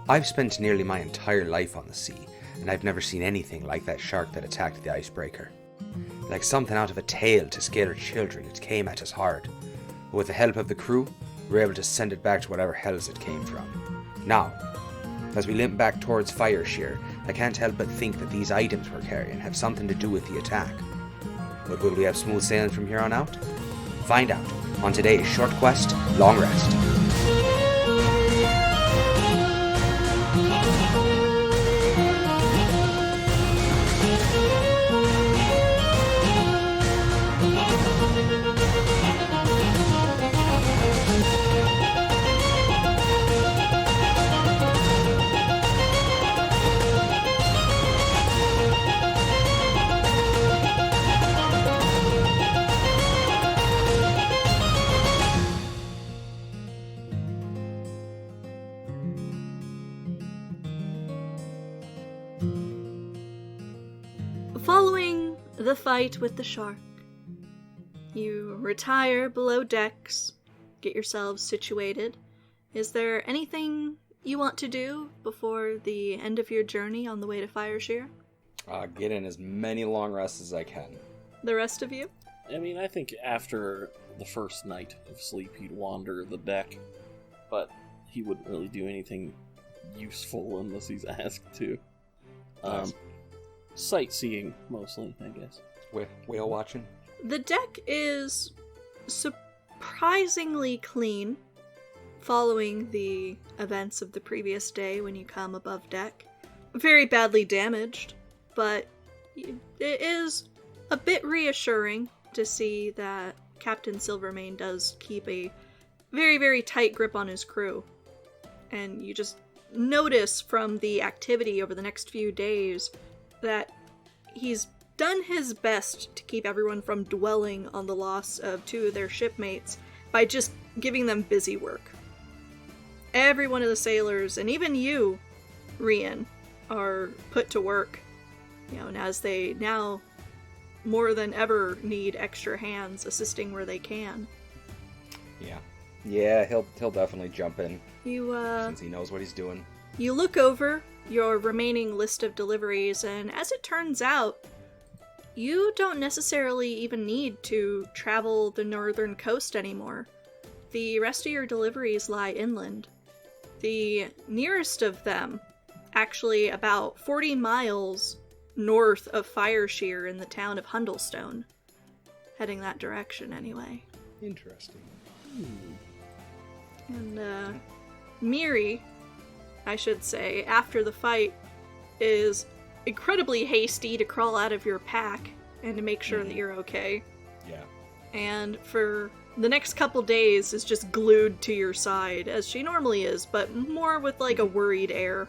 I've spent nearly my entire life on the sea, and I've never seen anything like that shark that attacked the icebreaker. Like something out of a tale to scare children, it came at us hard. But with the help of the crew, we were able to send it back to whatever hells it came from. Now, as we limp back towards Fireshear, I can't help but think that these items we're carrying have something to do with the attack. But will we have smooth sailing from here on out? Find out on today's short quest, Long Rest. Following the fight with the shark, you retire below decks, get yourselves situated. Is there anything you want to do before the end of your journey on the way to Fireshear? Get in as many long rests as I can. The rest of you? I mean, I think after the first night of sleep, he'd wander the deck, but he wouldn't really do anything useful unless he's asked to. Nice. Sightseeing, mostly, I guess. Whale watching? The deck is surprisingly clean, following the events of the previous day when you come above deck. Very badly damaged, but it is a bit reassuring to see that Captain Silvermane does keep a very, very tight grip on his crew. And you just notice from the activity over the next few days that he's done his best to keep everyone from dwelling on the loss of two of their shipmates by just giving them busy work. Every one of the sailors, and even you, Rian, are put to work, and as they now more than ever need extra hands assisting where they can. Yeah, he'll definitely jump in. Since he knows what he's doing. You look over your remaining list of deliveries, and as it turns out, you don't necessarily even need to travel the northern coast anymore. The rest of your deliveries lie inland. The nearest of them, actually about 40 miles north of Fireshear in the town of Hundlestone. Heading that direction, anyway. Interesting. And, Miri, I should say, after the fight, is incredibly hasty to crawl out of your pack and to make sure that you're okay. Yeah. And for the next couple days is just glued to your side, as she normally is, but more with like a worried air.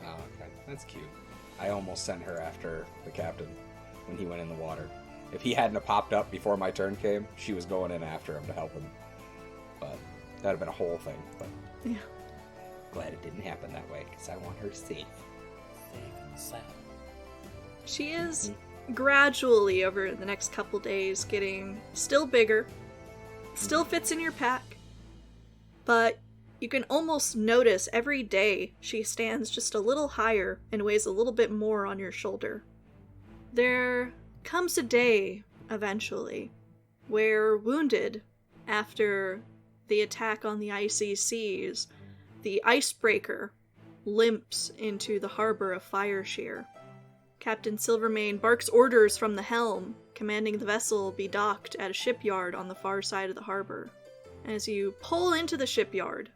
Oh, okay. That's cute. I almost sent her after the captain when he went in the water. If he hadn't have popped up before my turn came, she was going in after him to help him. But that'd have been a whole thing. But yeah. Glad it didn't happen that way, because I want her safe. Safe and sound. She is gradually, over the next couple days, getting still bigger, still fits in your pack, but you can almost notice every day she stands just a little higher and weighs a little bit more on your shoulder. There comes a day, eventually, where wounded after the attack on the icy seas, the icebreaker limps into the harbor of Fireshear. Captain Silvermane barks orders from the helm, commanding the vessel be docked at a shipyard on the far side of the harbor. As you pull into the shipyard,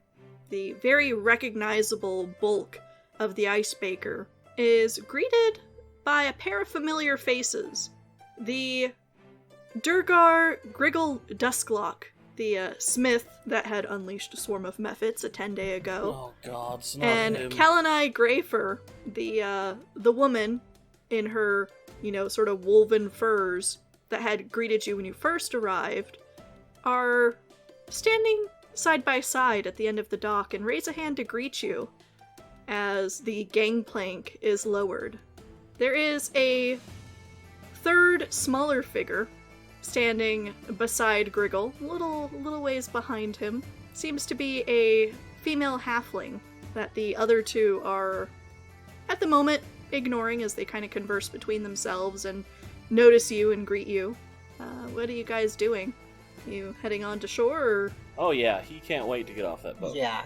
the very recognizable bulk of the icebreaker is greeted by a pair of familiar faces. The Durgar Griggle Dusklock, the smith that had unleashed a swarm of Mephits a 10-day ago. Oh god, it's not and him. Kalanai Greyfur, the woman in her, sort of woven furs that had greeted you when you first arrived, are standing side by side at the end of the dock and raise a hand to greet you as the gangplank is lowered. There is a third, smaller figure standing beside Griggle, a little ways behind him. Seems to be a female halfling that the other two are, at the moment, ignoring as they kind of converse between themselves and notice you and greet you. What are you guys doing? You heading on to shore, or? Oh yeah, he can't wait to get off that boat. Yeah.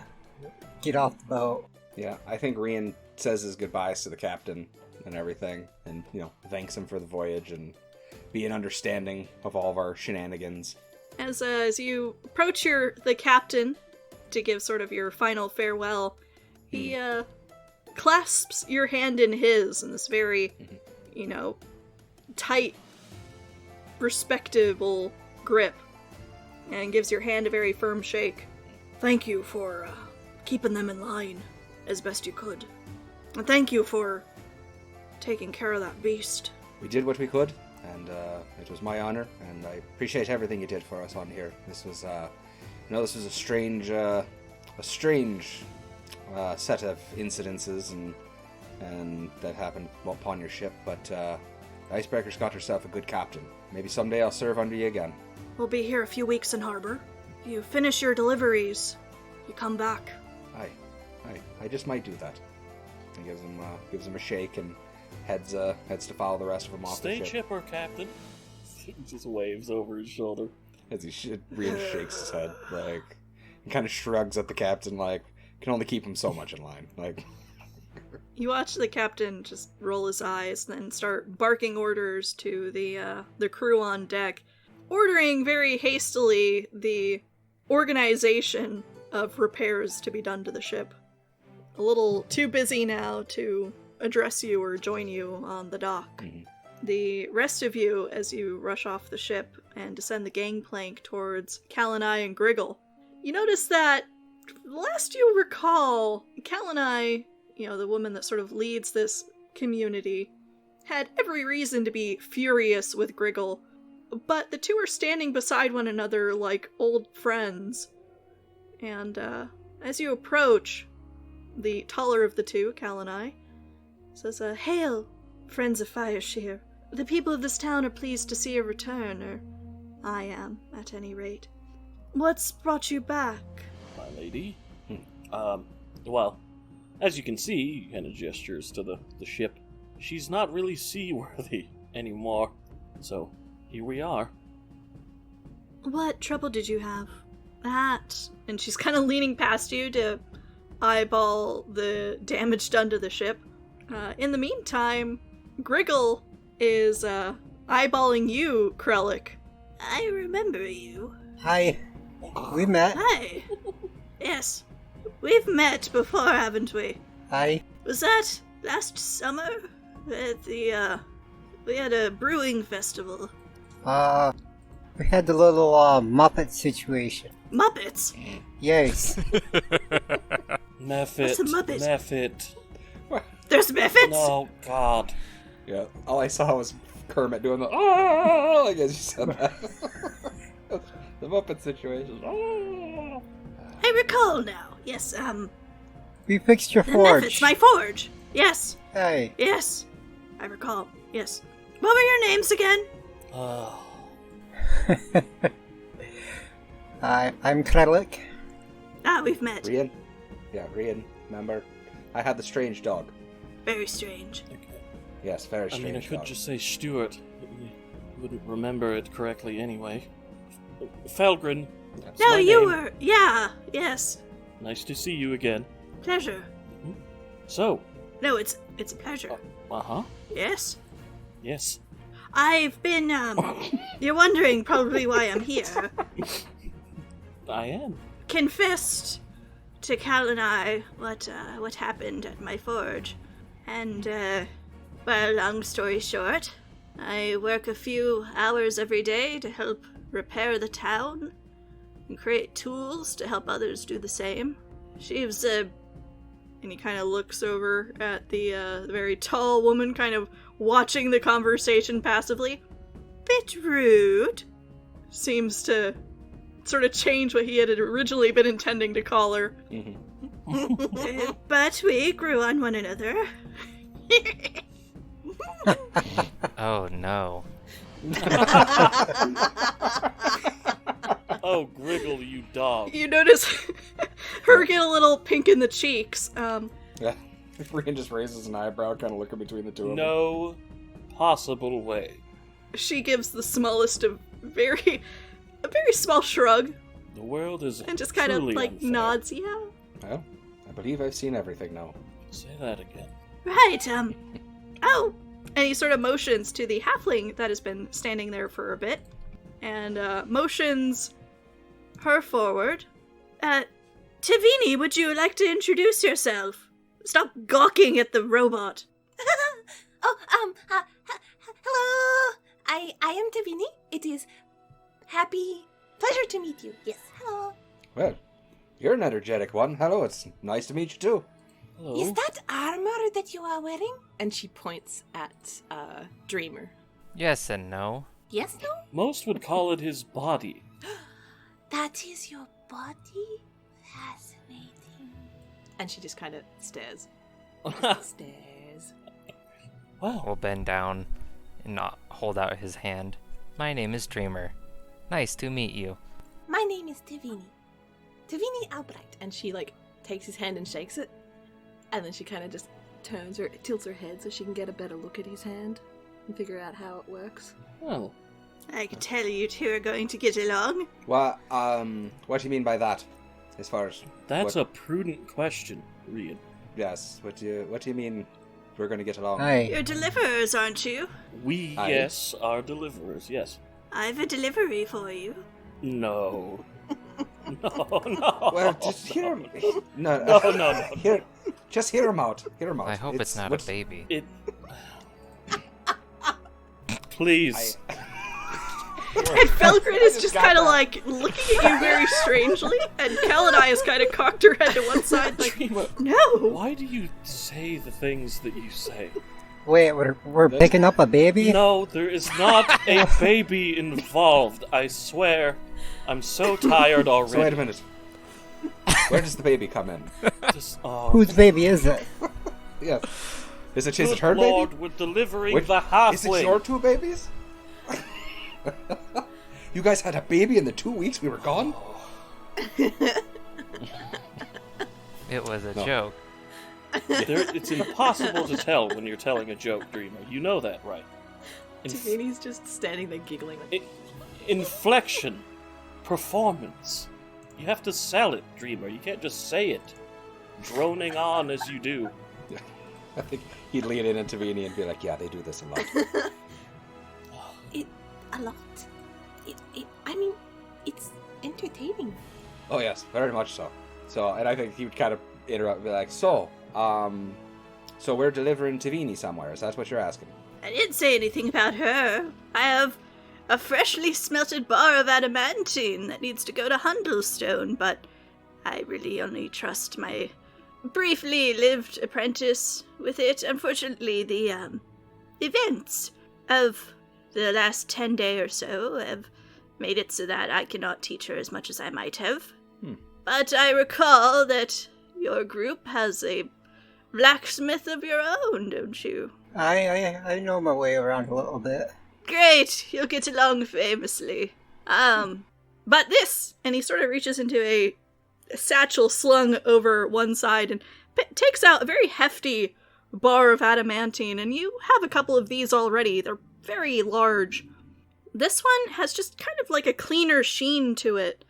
Get off the boat. Yeah, I think Rian says his goodbyes to the captain and everything, and, thanks him for the voyage and being understanding of all of our shenanigans. As you approach the captain to give sort of your final farewell, he clasps your hand in his in this very, tight, respectable grip, and gives your hand a very firm shake. Thank you for keeping them in line as best you could. And thank you for taking care of that beast. We did what we could, and it was my honor, and I appreciate everything you did for us on here. This was, this was a strange set of incidences and that happened upon your ship, but the Icebreaker's got herself a good captain. Maybe someday I'll serve under you again. We'll be here a few weeks in harbor. You finish your deliveries, you come back. I just might do that. He gives him a shake and heads to follow the rest of them off Stay the ship. chipper, Captain. He just waves over his shoulder. As Rian shakes his head, and kind of shrugs at the captain, can only keep him so much in line. You watch the captain just roll his eyes and then start barking orders to the crew on deck, ordering very hastily the organization of repairs to be done to the ship. A little too busy now to address you or join you on the dock. Mm-hmm. The rest of you, as you rush off the ship and descend the gangplank towards Kalanai and Griggle, you notice that, last you recall, Kalanai, the woman that sort of leads this community, had every reason to be furious with Griggle, but the two are standing beside one another like old friends. And as you approach, the taller of the two, Kalanai, says, Hail, friends of Fireshear. The people of this town are pleased to see a return, or I am, at any rate. What's brought you back? My lady? Well, as you can see, he kind of gestures to the ship. She's not really seaworthy anymore, so here we are. What trouble did you have? That. And she's kind of leaning past you to eyeball the damage done to the ship. In the meantime, Griggle is eyeballing you, Krellick. I remember you. Hi. We met. Hi. Yes. We've met before, haven't we? Hi. Was that last summer? At we had a brewing festival. We had the little, Muppet situation. Muppets? Yes. Mephit. What's a Muppet? Mephit. There's Mephits? No, God. Yeah, all I saw was Kermit doing the oh, as you said that. The Muppet situation. Oh. I recall now. Yes, We fixed your the forge. Mephits, my forge. Yes, Hey. yes. I recall. Yes. What were your names again? I'm Krellick. Ah, we've met. Rian? Yeah, Rian, remember? I had the strange dog. Very strange. Yes, very I strange mean, I could dog. just say Stuart. You wouldn't remember it correctly anyway. Felgren. Yes. No, my you name. were. Yeah, yes. Nice to see you again. Pleasure. So, No, it's a pleasure. uh-huh. Yes. Yes. I've been, you're wondering probably why I'm here. I am. Confessed to Cal and I what happened at my forge. And, well, long story short, I work a few hours every day to help repair the town and create tools to help others do the same. She's, and he kind of looks over at the very tall woman kind of watching the conversation passively. Bit rude. Seems to sort of change what he had originally been intending to call her. Mm-hmm. But we grew on one another. Oh no. Oh, Griggle, you dog. You notice her get a little pink in the cheeks. Yeah. Rian just raises an eyebrow, kind of looking between the two of them. No possible way. She gives the smallest of a very small shrug The world is and just kind of truly like unfair. nods, yeah. Well, I believe I've seen everything now. Say that again. Right, oh! And he sort of motions to the halfling that has been standing there for a bit, and motions her forward. Tavini, would you like to introduce yourself? Stop gawking at the robot. Hello. I am Tavini. It is pleasure to meet you. Yes, hello. Well, you're an energetic one. Hello, it's nice to meet you too. Hello. Is that armor that you are wearing? And she points at Dreamer. Yes and no. Yes, no? Most would call it his body. That is your body? Fascinating. And she just kind of stares. Stares. Wow. We'll bend down and not hold out his hand. My name is Dreamer. Nice to meet you. My name is Tavini. Tavini Albright. And she, takes his hand and shakes it. And then she kind of just tilts her head so she can get a better look at his hand and figure out how it works. Well, I can tell you two are going to get along. What do you mean by that? As far as that's what, a prudent question, Rian. yes. What do you mean? We're going to get along. Hi. You're deliverers, aren't you? We, Aye. yes, are deliverers, yes. I've a delivery for you. No. No. Well, just hear him. No, No. Hear, just hear him out. Hear him out. I hope it's not a baby. It. Please. And Felgrin is just kind of looking at you very strangely, and Kaladai has kind of cocked her head to one side, Dreamer, no. why do you say the things that you say? Wait, we're picking up a baby? No, there is not a baby involved, I swear. I'm so tired already. So wait a minute. Where does the baby come in? Whose baby is it? Yes. Is it Good her Lord, baby? we're delivering Wait, the halfling. Is it your two babies? You guys had a baby in the 2 weeks we were gone? It was a No. joke. It's impossible to tell when you're telling a joke, Dreamer. You know that, right? Tavini's just standing there giggling. Inflection. Performance. You have to sell it, Dreamer. You can't just say it. Droning on as you do. I think he'd lean in into Vini and be like, yeah, they do this a lot. A lot. I mean, it's entertaining. Oh, yes, very much so. So, and I think he would kind of interrupt and be like, so we're delivering Tavini somewhere. Is that what you're asking? I didn't say anything about her. I have a freshly smelted bar of adamantine that needs to go to Hundlestone, but I really only trust my briefly lived apprentice with it. Unfortunately, the events of the last 10 days or so have made it so that I cannot teach her as much as I might have. But I recall that your group has a blacksmith of your own, don't you? I know my way around a little bit. Great, you'll get along famously. But this, and he sort of reaches into a satchel slung over one side and takes out a very hefty bar of adamantine, and you have a couple of these already. They're very large. This one has just kind of like a cleaner sheen to it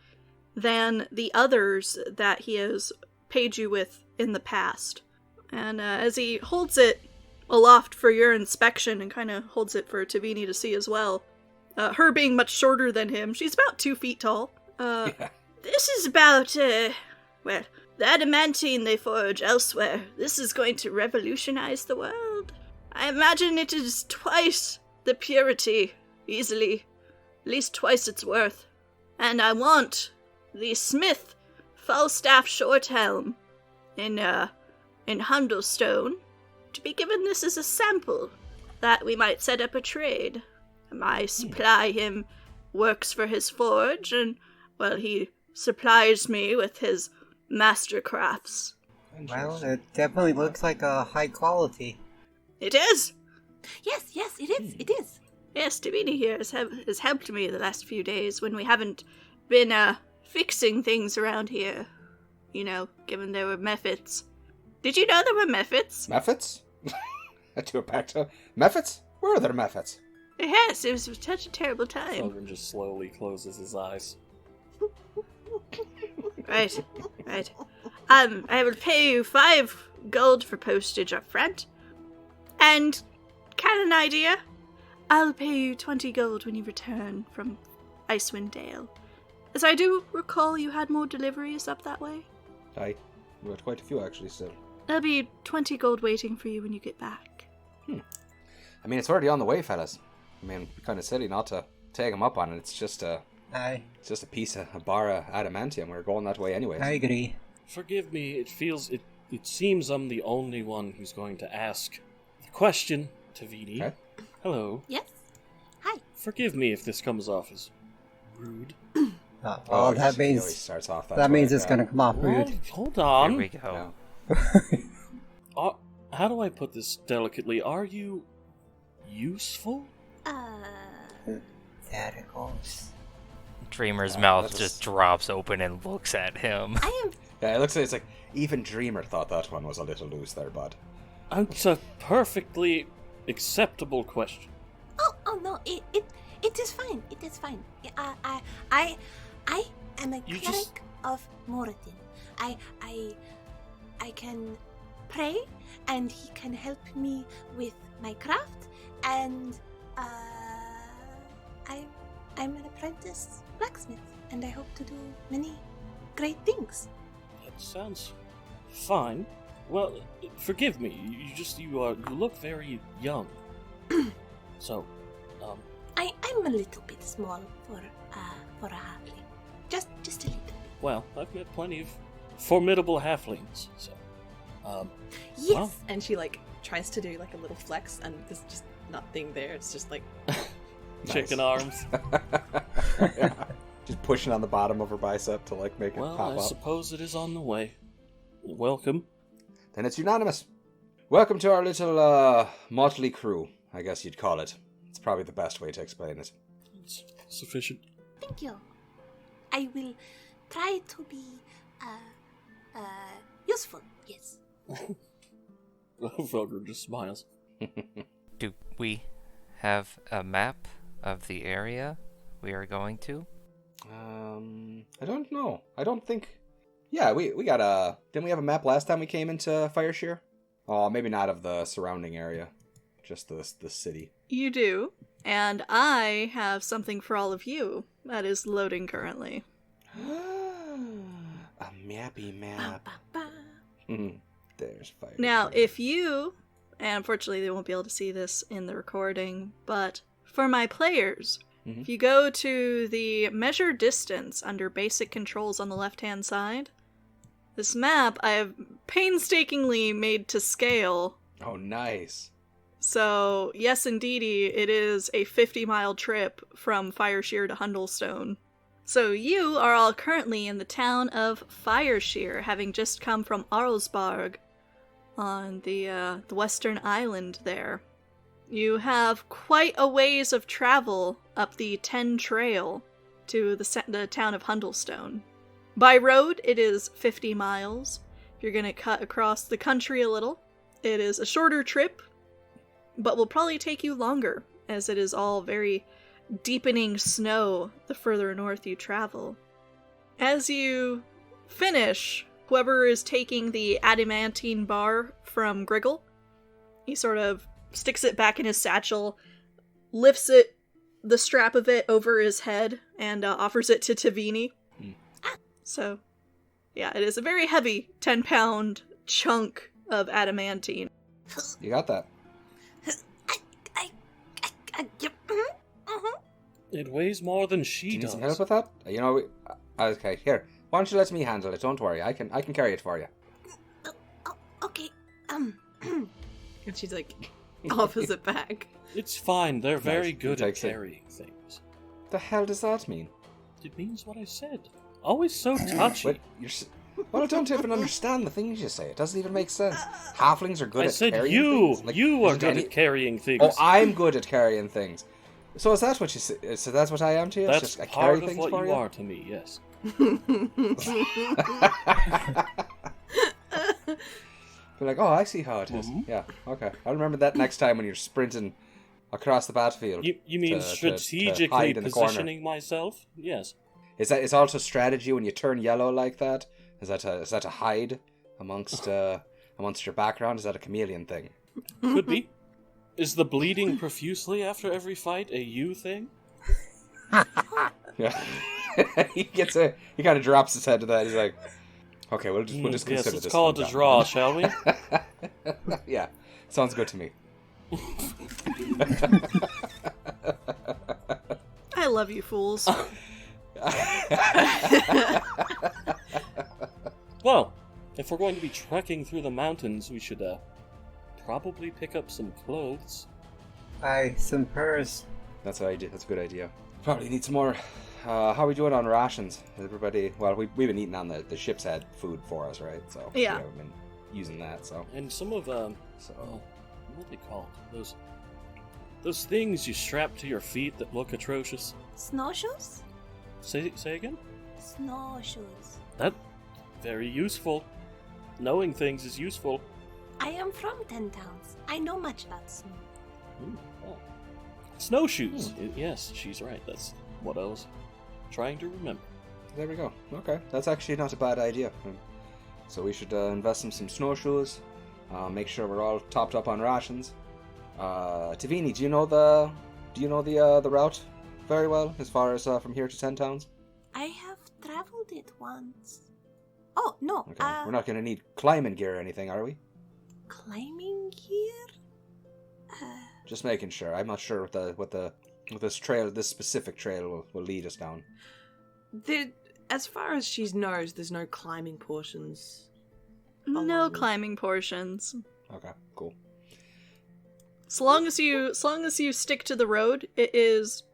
than the others that he has paid you with in the past. And as he holds it aloft for your inspection and kind of holds it for Tavini to see as well, her being much shorter than him, she's about 2 feet tall. This is about, the adamantine they forge elsewhere. This is going to revolutionize the world. I imagine it is twice the purity, easily. At least twice its worth. And I want the smith Falstaff Shorthelm in Hundlestone to be given this as a sample, that we might set up a trade. I supply him works for his forge, and, he supplies me with his mastercrafts. Well, it definitely looks like a high quality. It is! Yes, it is. It is. Yes, Tavini here has helped me the last few days when we haven't been fixing things around here. You know, given there were Mephits. Did you know there were Mephits? Mephits? I do it back to Mephits? Where are there Mephits? Yes, it was such a terrible time. Felgren just slowly closes his eyes. Right. I will pay you 5 gold for postage up front. And, got an idea? I'll pay you 20 gold when you return from Icewind Dale. As I do recall, you had more deliveries up that way. Aye. We had quite a few, actually, still. There'll be 20 gold waiting for you when you get back. I mean, it's already on the way, fellas. I mean, kind of silly not to take him up on it. It's just a piece of a bar of adamantium. We're going that way anyways. I agree. Forgive me, it seems I'm the only one who's going to ask the question, Tavini. Okay. Hello. Yes? Hi. Forgive me if this comes off as rude. Well, that he always means starts off that means way, it's gonna come off Well, rude. hold on. Here we go. Yeah. How do I put this delicately? Are you useful? There it goes. Dreamer's Yeah, mouth that's- just drops open and looks at him. I am. Yeah, it looks like it's like even Dreamer thought that one was a little loose there, bud. It's a perfectly acceptable question. Oh no! It is fine. It is fine. I am a You cleric just- of Moradin. I can pray, and he can help me with my craft, and I'm an apprentice blacksmith, and I hope to do many great things. That sounds fine. Well, forgive me. You look very young. So, I'm a little bit small for a halfling. Just a little bit. well, I've met plenty of formidable halflings. So, Yes. Wow. And she tries to do a little flex, and there's just nothing there. It's just chicken arms. Yeah. Just pushing on the bottom of her bicep to make it Well, pop I up. suppose it is on the way. Welcome. Then it's unanimous. Welcome to our little motley crew, I guess you'd call it. It's probably the best way to explain it. It's sufficient. Thank you. I will try to be useful. Yes. Felgren just smiles. Do we have a map of the area we are going to? I don't know. I don't think... Yeah, we got a... Didn't we have a map last time we came into Fireshear? Oh, maybe not of the surrounding area. Just the city. You do. And I have something for all of you that is loading currently. A mappy map. There's Fireshear. Now, if you, and unfortunately they won't be able to see this in the recording, but for my players, if you go to the measure distance under basic controls on the left-hand side, this map I have painstakingly made to scale. Oh, nice. So, yes, indeedy, it is a 50-mile trip from Fireshear to Hundlestone. So you are all currently in the town of Fireshear, having just come from Arlsbarg on the western island there. You have quite a ways of travel up the 10 trail to the town of Hundlestone. By road, it is 50 miles. If you're going to cut across the country a little, it is a shorter trip, but will probably take you longer, as it is all very deepening snow the further north you travel. As you finish, whoever is taking the adamantine bar from Griggle, he sort of sticks it back in his satchel, lifts it, the strap of it over his head, and offers it to Tavini. So, yeah, it is a very heavy 10-pound chunk of adamantine. You got that. Yep. It weighs more than she Do you need does. some help with that? Okay, here. Why don't you let me handle it? Don't worry. I can carry it for you. Okay. And she's offers it back. It's fine. They're very He good at takes it. carrying things. The hell does that mean? It means what I said. Always so touchy. But well, I don't even understand the things you say. It doesn't even make sense. Halflings are good I at said carrying you. things. You are isn't good any- at carrying things. Oh, I'm good at carrying things. So is that what you say? So that's what I am to you? That's It's just I part carry of things what for you are to me, yes. Be like, oh, I see how it is. Yeah, okay. I'll remember that next time when you're sprinting across the battlefield. You mean to strategically hide in the corner. positioning myself? Yes. Is also strategy when you turn yellow like that? Is that to hide amongst your background? Is that a chameleon thing? Could be. Is the bleeding profusely after every fight a you thing? Yeah. He kind of drops his head to that. He's like, okay, we'll just Yes, consider let's this. call one it a done. draw, shall we? Yeah, sounds good to me. I love you fools. Well, if we're going to be trekking through the mountains, we should probably pick up some clothes. Aye, some purse. That's a good idea. Probably need some more. How are we doing on rations? Everybody, well, we've been eating on the ship's had food for us, right? So Yeah. we've been using that. So And some of what are they called? Those things you strap to your feet that look atrocious. Snowshoes? Say again? Snowshoes. That very useful. Knowing things is useful. I am from 10 towns. I know much about snow. Oh. Snowshoes. Yes, she's right. That's what I was trying to remember. there we go. Okay, that's actually not a bad idea. So we should invest in some snowshoes. Make sure we're all topped up on rations. Tavini, do you know the route very well as far as from here to 10 towns? I have traveled it once. Oh, no. Okay, we're not going to need climbing gear or anything, are we? Climbing gear? Just making sure. I'm not sure what this specific trail will lead us down. As far as she knows, there's no climbing portions. No Along. climbing portions. Okay, cool. So long as you stick to the road, it is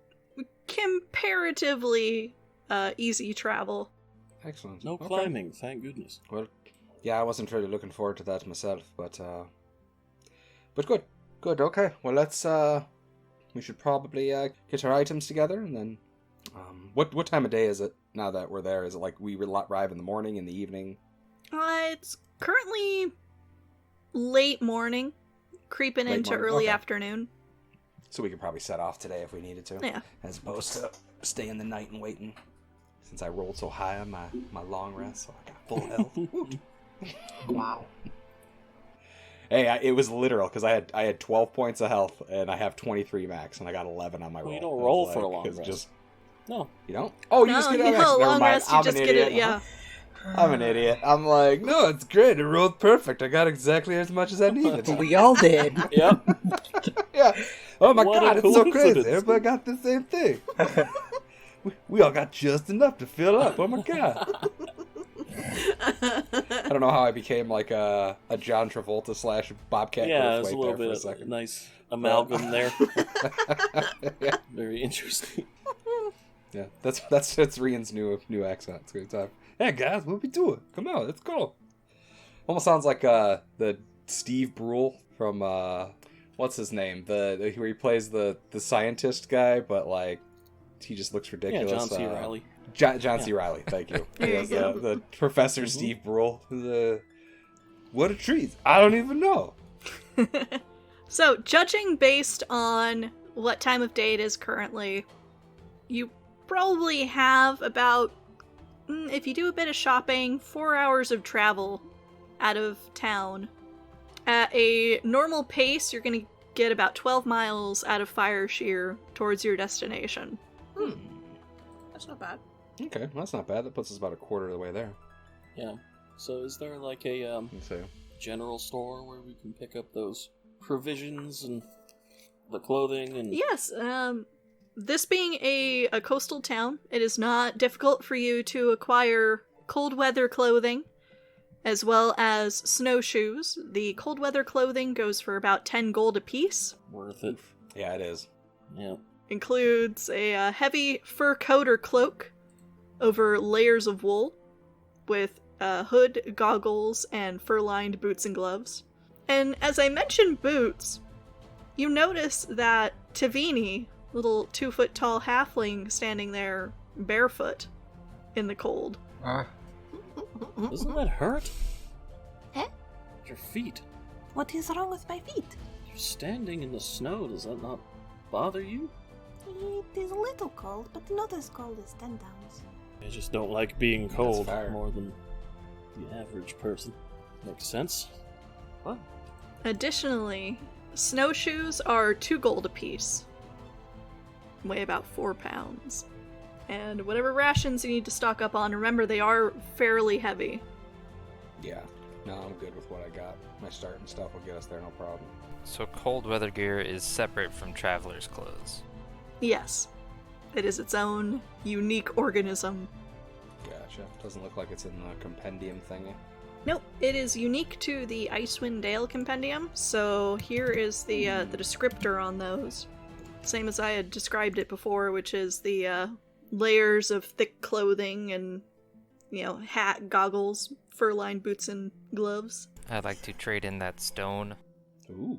comparatively easy travel. Excellent. No Okay. climbing, thank goodness. Well, yeah, I wasn't really looking forward to that myself, but good. Okay, well we should probably get our items together, and then what time of day is it now that we're there? Is it like we arrive in the morning, in the evening? It's currently late morning, creeping Late into morning, early okay. afternoon. So we could probably set off today if we needed to. Yeah. As opposed to staying the night and waiting. Since I rolled so high on my long rest, so I got full health. Wow. Hey, it was literal because I had 12 points of health and I have 23 max and I got 11 on my roll. Well, you don't I was roll for a like, long it's rest. No. You don't? Oh, you just get an extra. Never long mind. rest, you I'm just an get idiot. it, yeah. I'm an idiot. I'm like, no, it's great. It rolled perfect. I got exactly as much as I needed. We all did. Yep. Yeah. Oh my What a god, it's so crazy. coincidence. Everybody got the same thing. We all got just enough to fill up. Oh my god. I don't know how I became like a John Travolta / Bobcat Yeah, it was a Goldthwait little there for a bit second. nice amalgam there. Yeah. Very interesting. Yeah, that's Rian's new accent. It's a good time. Hey guys, what we doing? Come on, let's go. Almost sounds like the Steve Brule from what's his name? The where he plays the scientist guy, but like he just looks Yeah, ridiculous. John C. Reilly. John C. Reilly, thank you. There you Yes, go. the Professor Steve Brule. What are trees? I don't even know. So, judging based on what time of day it is currently, you probably have about, if you do a bit of shopping, 4 hours of travel out of town. At a normal pace, you're going to get about 12 miles out of Fireshear towards your destination. That's not bad. Okay, well, that's not bad. That puts us about a quarter of the way there. Yeah. So is there like a So, general store where we can pick up those provisions and the clothing and Yes, this being a coastal town, it is not difficult for you to acquire cold weather clothing, as well as snowshoes. The cold weather clothing goes for about 10 gold apiece. worth it? yeah, it is. Yeah. Includes a heavy fur coat or cloak over layers of wool, with a hood, goggles, and fur-lined boots and gloves. And as I mentioned boots, you notice that Tavini little 2-foot tall halfling standing there barefoot in the cold. Doesn't that hurt? Eh? Your feet. What is wrong with my feet? You're standing in the snow. Does that not bother you? It is a little cold, but not as cold as 10 towns. I just don't like being cold fair. more than the average person. Makes sense. What? Additionally, snowshoes are 2 gold apiece. Weigh about 4 pounds. And whatever rations you need to stock up on, remember they are fairly heavy. Yeah. No, I'm good with what I got. My starting stuff will get us there, no problem. So cold weather gear is separate from traveler's clothes. Yes. It is its own unique organism. Gotcha. Doesn't look like it's in the compendium thingy. Nope, it is unique to the Icewind Dale compendium, so here is the descriptor on those. Same as I had described it before, which is the layers of thick clothing and, hat, goggles, fur-lined boots, and gloves. I'd like to trade in that stone. Ooh.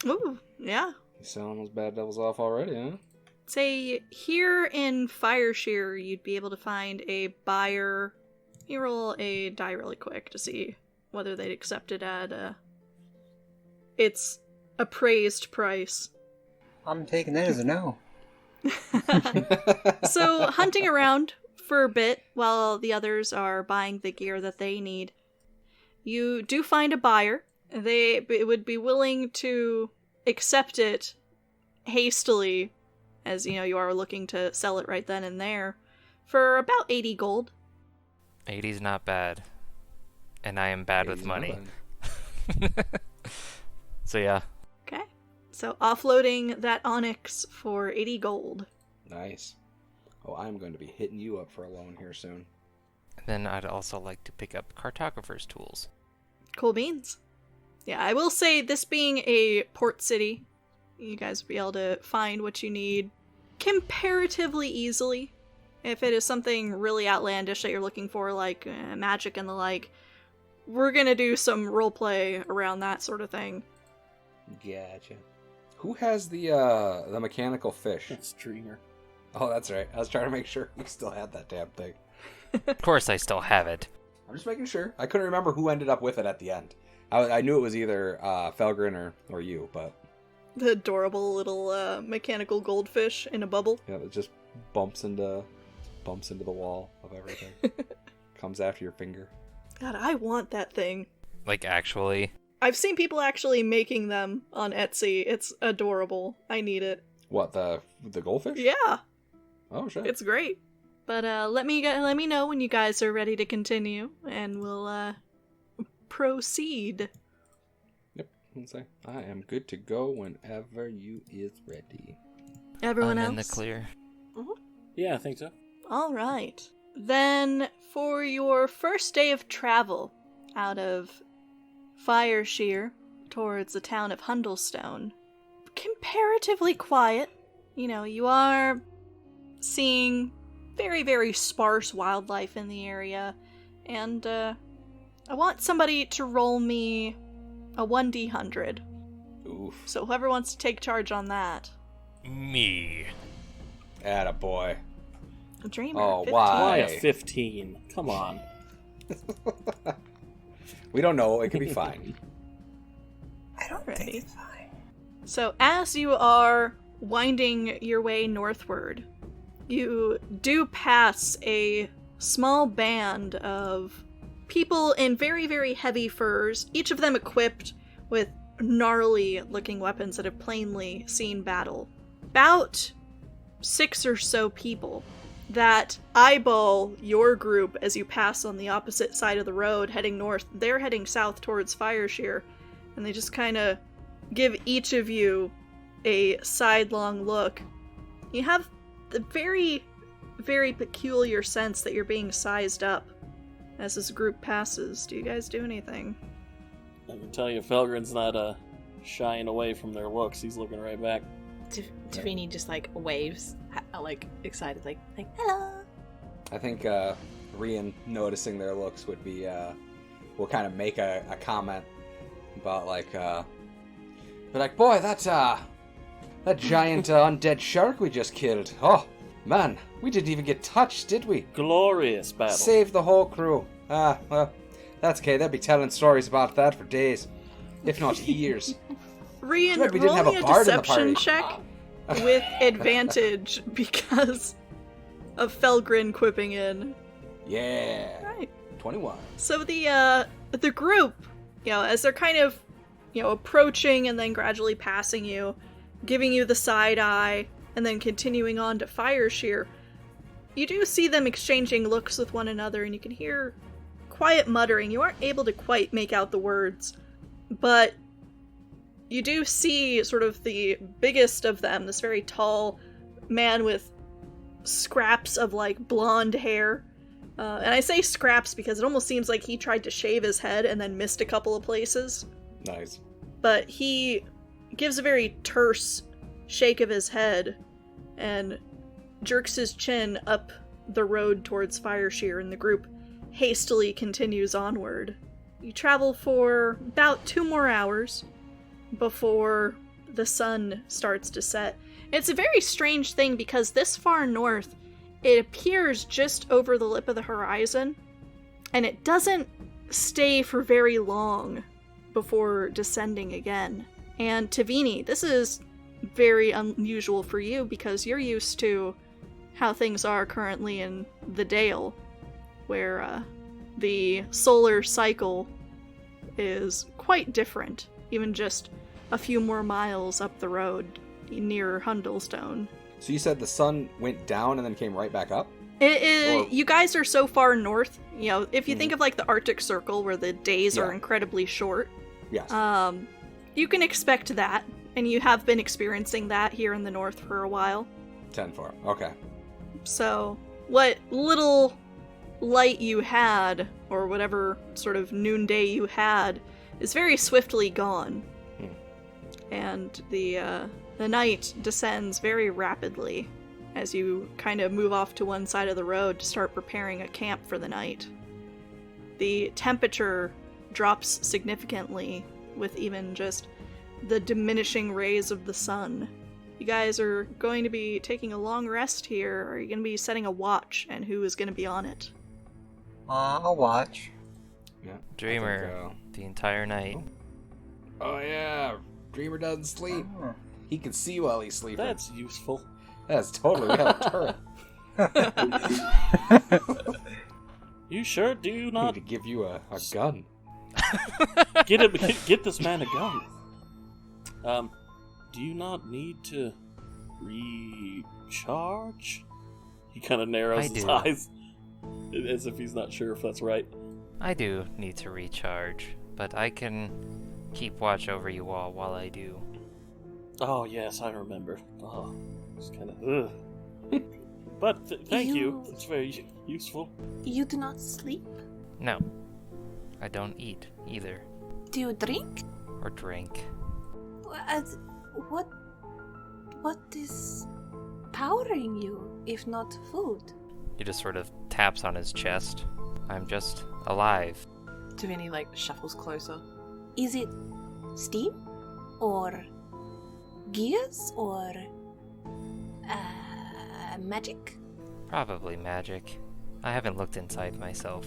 Ooh, yeah. You selling those bad devils off already, huh? Say, here in Fireshear, you'd be able to find a buyer. You roll a die really quick to see whether they'd accept it at its appraised price. I'm taking that as a no. So, hunting around for a bit while the others are buying the gear that they need, you do find a buyer. They would be willing to accept it hastily, as you are looking to sell it right then and there, for about 80 gold. 80's not bad. And I am bad with 80's not money. bad. So yeah. Okay. So offloading that onyx for 80 gold. Nice. Oh, I'm going to be hitting you up for a loan here soon. Then I'd also like to pick up cartographer's tools. Cool beans. Yeah, I will say, this being a port city, you guys will be able to find what you need comparatively easily. If it is something really outlandish that you're looking for, like magic and the like, we're gonna do some roleplay around that sort of thing. Gotcha. Who has the mechanical fish? That's Dreamer. Oh, that's right. I was trying to make sure we still had that damn thing. Of course I still have it. I'm just making sure. I couldn't remember who ended up with it at the end. I knew it was either Felgrin or you, but... The adorable little mechanical goldfish in a bubble. Yeah, it just bumps into the wall of everything. Comes after your finger. God, I want that thing. Like, actually. I've seen people actually making them on Etsy. It's adorable. I need it. What, the goldfish? Yeah, Oh, shit. it's great. But let me know when you guys are ready to continue, and we'll proceed. Yep. Let's say I am good to go whenever you is ready. Everyone I'm else? in the clear. Yeah, I think so. All right. Then, for your first day of travel out of Fireshear towards the town of Hundlestone, comparatively quiet. You are seeing very, very sparse wildlife in the area, and I want somebody to roll me a 1d100. Oof. So whoever wants to take charge on that. Me. Attaboy. A dreamer. Oh, 15. why? Why a 15? Come on. We don't know. It could be fine. I don't Ready. think it's fine. So as you are winding your way northward, you do pass a small band of people in very, very heavy furs, each of them equipped with gnarly-looking weapons that have plainly seen battle. About 6 or so people that eyeball your group as you pass on the opposite side of the road heading north. They're heading south towards Fireshear, and they just kind of give each of you a sidelong look. You have the very, very peculiar sense that you're being sized up as this group passes. Do you guys do anything? I can tell you, Felgrin's not shying away from their looks. He's looking right back. Tavini just waves, excited, like hello. I think Rian noticing their looks would be will kind of make a comment about boy, that That giant undead shark we just killed. Oh, man, we didn't even get touched, did we? Glorious battle. Saved the whole crew. Ah, well, that's okay. They'll be telling stories about that for days, if not years. Rian, Glad we didn't have roll me a a bard in the deception party. check with advantage because of Felgrin quipping in. Yeah. Right. 21. So the group, as they're kind of, approaching and then gradually passing you, giving you the side eye, and then continuing on to Fireshear, you do see them exchanging looks with one another, and you can hear quiet muttering. You aren't able to quite make out the words, but you do see sort of the biggest of them, this very tall man with scraps of, blonde hair. And I say scraps because it almost seems like he tried to shave his head and then missed a couple of places. Nice. But he gives a very terse shake of his head and jerks his chin up the road towards Fireshear, and the group hastily continues onward. You travel for about 2 more hours before the sun starts to set. It's a very strange thing because this far north, it appears just over the lip of the horizon, and it doesn't stay for very long before descending again. And Tavini, this is very unusual for you because you're used to how things are currently in the Dale, where the solar cycle is quite different, even just a few more miles up the road near Hundlestone. So you said the sun went down and then came right back up? You guys are so far north, if you think of the Arctic Circle where the days are incredibly short. Yes. You can expect that, and you have been experiencing that here in the north for a while. 10-4. Okay. So, what little light you had, or whatever sort of noonday you had, is very swiftly gone. And the night descends very rapidly as you kind of move off to one side of the road to start preparing a camp for the night. The temperature drops significantly with even just the diminishing rays of the sun. You guys are going to be taking a long rest here, or are you going to be setting a watch, and who is going to be on it? I'll watch. Yeah. Dreamer, the entire night. Oh yeah, Dreamer doesn't sleep. He can see while he's sleeping. That's useful. That's totally, we have a turret. You sure do I need not to give you a gun. get this man a gun. Do you not need to recharge? He kind of narrows his eyes, as if he's not sure if that's right. I do need to recharge, but I can keep watch over you all while I do. Oh yes, I remember. Oh, it's kind of But thank you. It's very useful. You do not sleep? No, I don't eat either. Do you drink? Or drink. What is powering you, if not food? He just sort of taps on his chest. I'm just alive. Tavini, shuffles closer. Is it steam? Or gears? Or magic? Probably magic. I haven't looked inside myself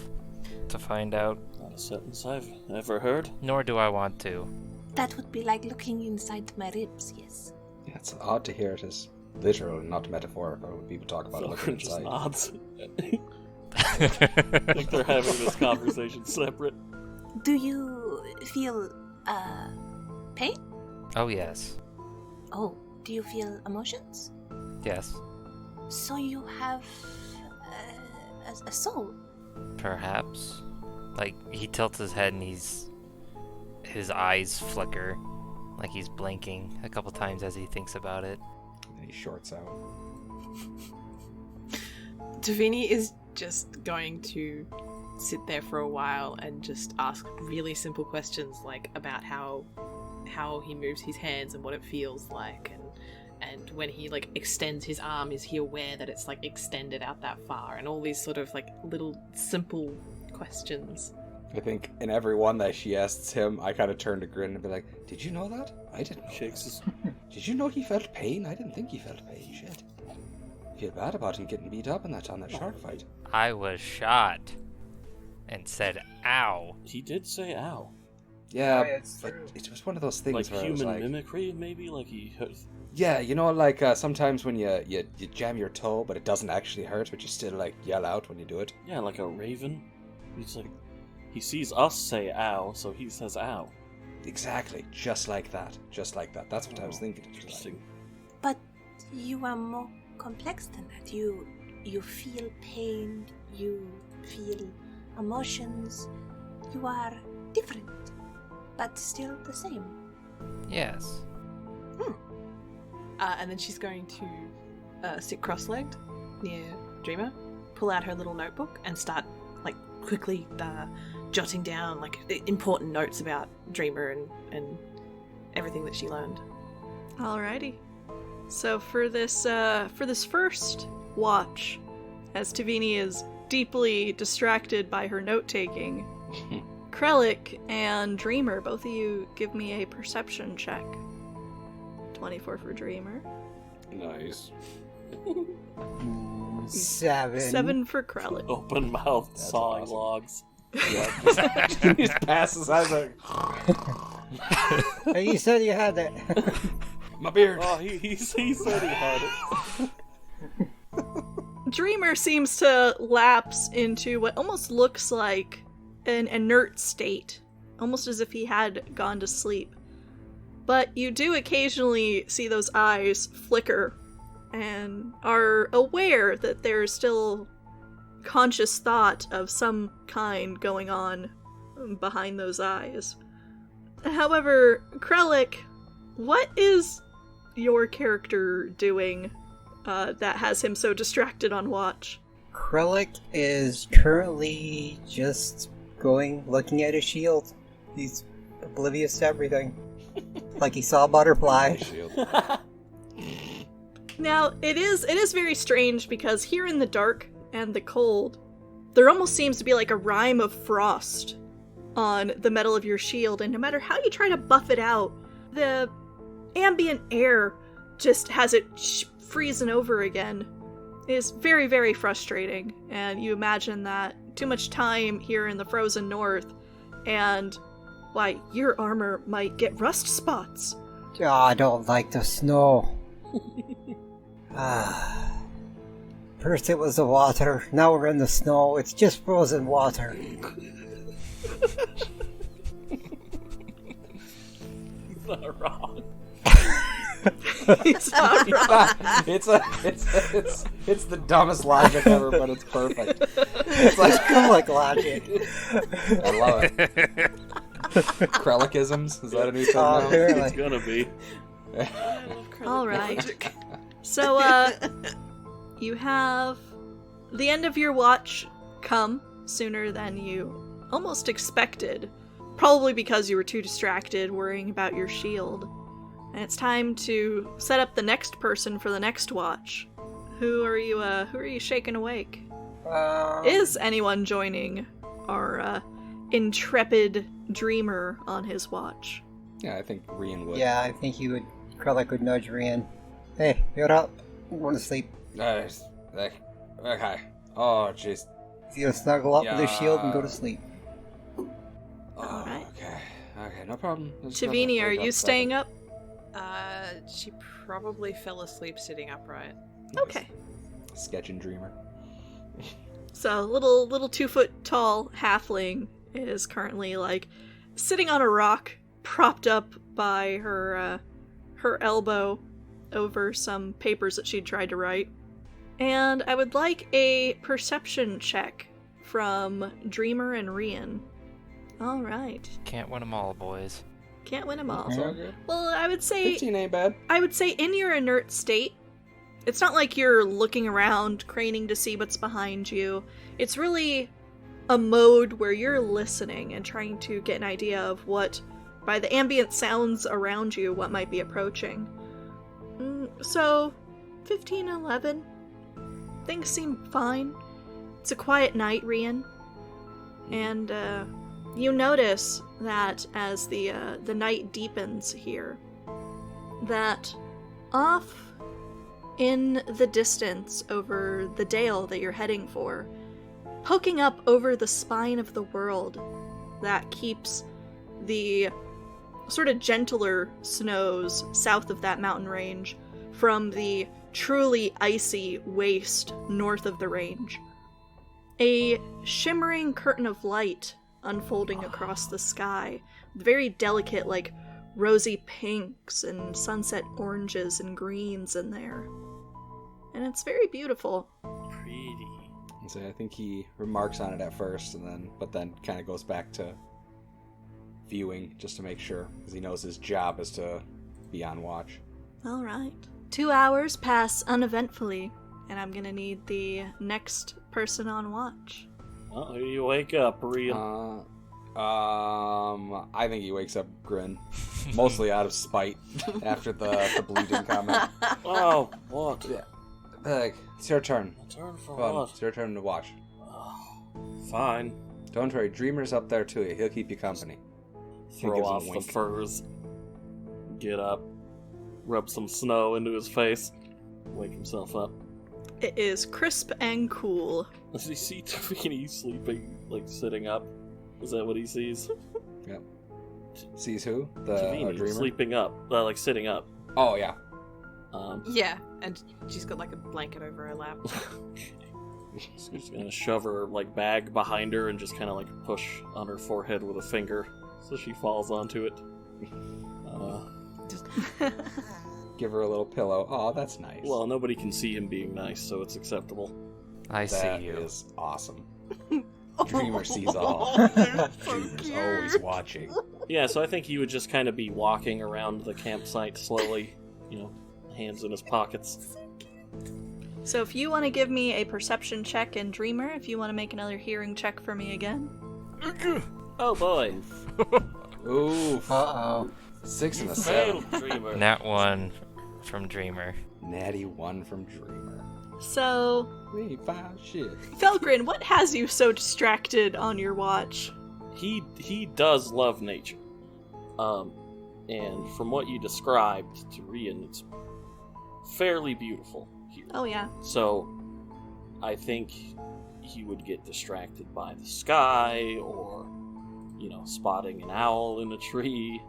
to find out. Not a sentence I've ever heard. Nor do I want to. That would be like looking inside my ribs, yes. Yeah, it's odd to hear it as literal and not metaphorical when people talk about looking Just inside. nods. Like they're having this conversation separate. Do you feel pain? Oh, yes. Oh, do you feel emotions? Yes. So you have a soul? Perhaps. He tilts his head and his eyes flicker. Like he's blinking a couple times as he thinks about it. And he shorts out. Tavini is just going to sit there for a while and just ask really simple questions, about how he moves his hands and what it feels like, and when he extends his arm, is he aware that it's extended out that far, and all these sort of little simple questions. I think in every one that she asks him, I kind of turn to grin and be like, "Did you know that? I didn't." Shakes his... Did you know he felt pain? I didn't think he felt pain. Shit. I feel bad about him getting beat up on that shark fight. I was shot and said, ow. He did say ow. Yeah, it's but true. it was one of those things Like where I was human like, mimicry, maybe? Like he hurt... yeah, you know, like sometimes when you jam your toe, but it doesn't actually hurt, but you still like yell out when you do it. Yeah, like a raven. He's like... He sees us say ow, so he says ow. Exactly, just like that. That's what I was thinking. It was Interesting. But you are more complex than that. You feel pain, you feel emotions. You are different, but still the same. Yes. And then she's going to sit cross-legged near Dreamer, pull out her little notebook, and start like quickly jotting down like important notes about Dreamer and everything that she learned. Alrighty. So for this first watch, as Tavini is deeply distracted by her note-taking, Krellick and Dreamer, both of you give me a perception check. 24 for Dreamer. Nice. 7. 7 for Krellick. Open mouth That's sawing awesome. logs. Yeah, he just passes out like, Hey, you said you had that. my beard. Oh, he said he had it. Dreamer seems to lapse into what almost looks like an inert state, almost as if he had gone to sleep. But you do occasionally see those eyes flicker and are aware that there's still conscious thought of some kind going on behind those eyes. However, Krellick, what is your character doing that has him so distracted on watch? Krellick is currently just looking at his shield. He's oblivious to everything. Like he saw a butterfly. Now, it is very strange because here in the dark and the cold, there almost seems to be like a rime of frost on the metal of your shield, and no matter how you try to buff it out, the ambient air just has it freezing over again. It is very, very frustrating, and you imagine that too much time here in the frozen north, and why, your armor might get rust spots. Oh, I don't like the snow. First it was the water, now we're in the snow. It's just frozen water. He's not wrong. It's not wrong. It's the dumbest logic ever, but it's perfect. It's like Krellick logic. I love it. Krellickisms? Is that a new thing now? Apparently. It's gonna be. All right. So, you have the end of your watch come sooner than you almost expected. Probably because you were too distracted worrying about your shield. And it's time to set up the next person for the next watch. Who are you shaking awake? Is anyone joining our intrepid dreamer on his watch? Yeah, I think Rian would. Yeah, I think Krellick would nudge Rian. Hey, you're up. I'm going to sleep. Okay. Oh, jeez. He's gonna snuggle up with his shield and go to sleep. Oh, Alright. Okay, no problem. Tavini, are you staying up? She probably fell asleep sitting upright. Okay. Sketching dreamer. So, little 2-foot-tall halfling is currently, like, sitting on a rock, propped up by her elbow over some papers that she'd tried to write. And I would like a perception check from Dreamer and Rian. Alright. Can't win them all, boys. Can't win them all. It's all good. Well, I would say 15 ain't bad. in your inert state, it's not like you're looking around, craning to see what's behind you. It's really a mode where you're listening and trying to get an idea of what, by the ambient sounds around you, what might be approaching. So, 15, 11. Things seem fine. It's a quiet night, Rian. And, You notice that as the night deepens here, that off in the distance over the dale that you're heading for, poking up over the spine of the world that keeps the sort of gentler snows south of that mountain range from the truly icy waste north of the range. A shimmering curtain of light unfolding across the sky, very delicate, like rosy pinks and sunset oranges and greens in there. And it's very beautiful. Pretty. So I think he remarks on it at first, but then kind of goes back to viewing just to make sure, because he knows his job is to be on watch. All right. 2 hours pass uneventfully, and I'm gonna need the next person on watch. Oh, you wake up, real. I think he wakes up Grin, mostly out of spite after the bleeding comment. Oh, what? Yeah. Like, it's your turn. Turn for Go on, what? it's your turn to watch. Oh, fine. Don't worry, Dreamer's up there too. He'll keep you company. Throw gives him a off the wink. furs. Get up. Rub some snow into his face. Wake himself up. It is crisp and cool. Does he see Tavini sleeping, like sitting up? Is that what he sees? Yep. Sees who? The Tavini Dreamer? sleeping up, like sitting up. Oh, yeah. Yeah, and she's got like a blanket over her lap. So he's gonna shove her like bag behind her and just kind of like push on her forehead with a finger, so she falls onto it. Give her a little pillow. Oh, that's nice. Well, nobody can see him being nice, so it's acceptable. I that see you. is awesome. Dreamer sees all. Dreamer's always watching. Yeah, so I think he would just kind of be walking around the campsite slowly, hands in his pockets. So if you want to give me a perception check in Dreamer, if you want to make another hearing check for me again. Oh boy. Oof. Uh-oh. 6 and a 7. Failed, Dreamer. Nat 1 from Dreamer. Natty 1 from Dreamer. So, We ain't found shit. Felgrin, what has you so distracted on your watch? He does love nature. And from what you described to Rian, it's fairly beautiful here. Oh yeah. So, I think he would get distracted by the sky, or, spotting an owl in a tree,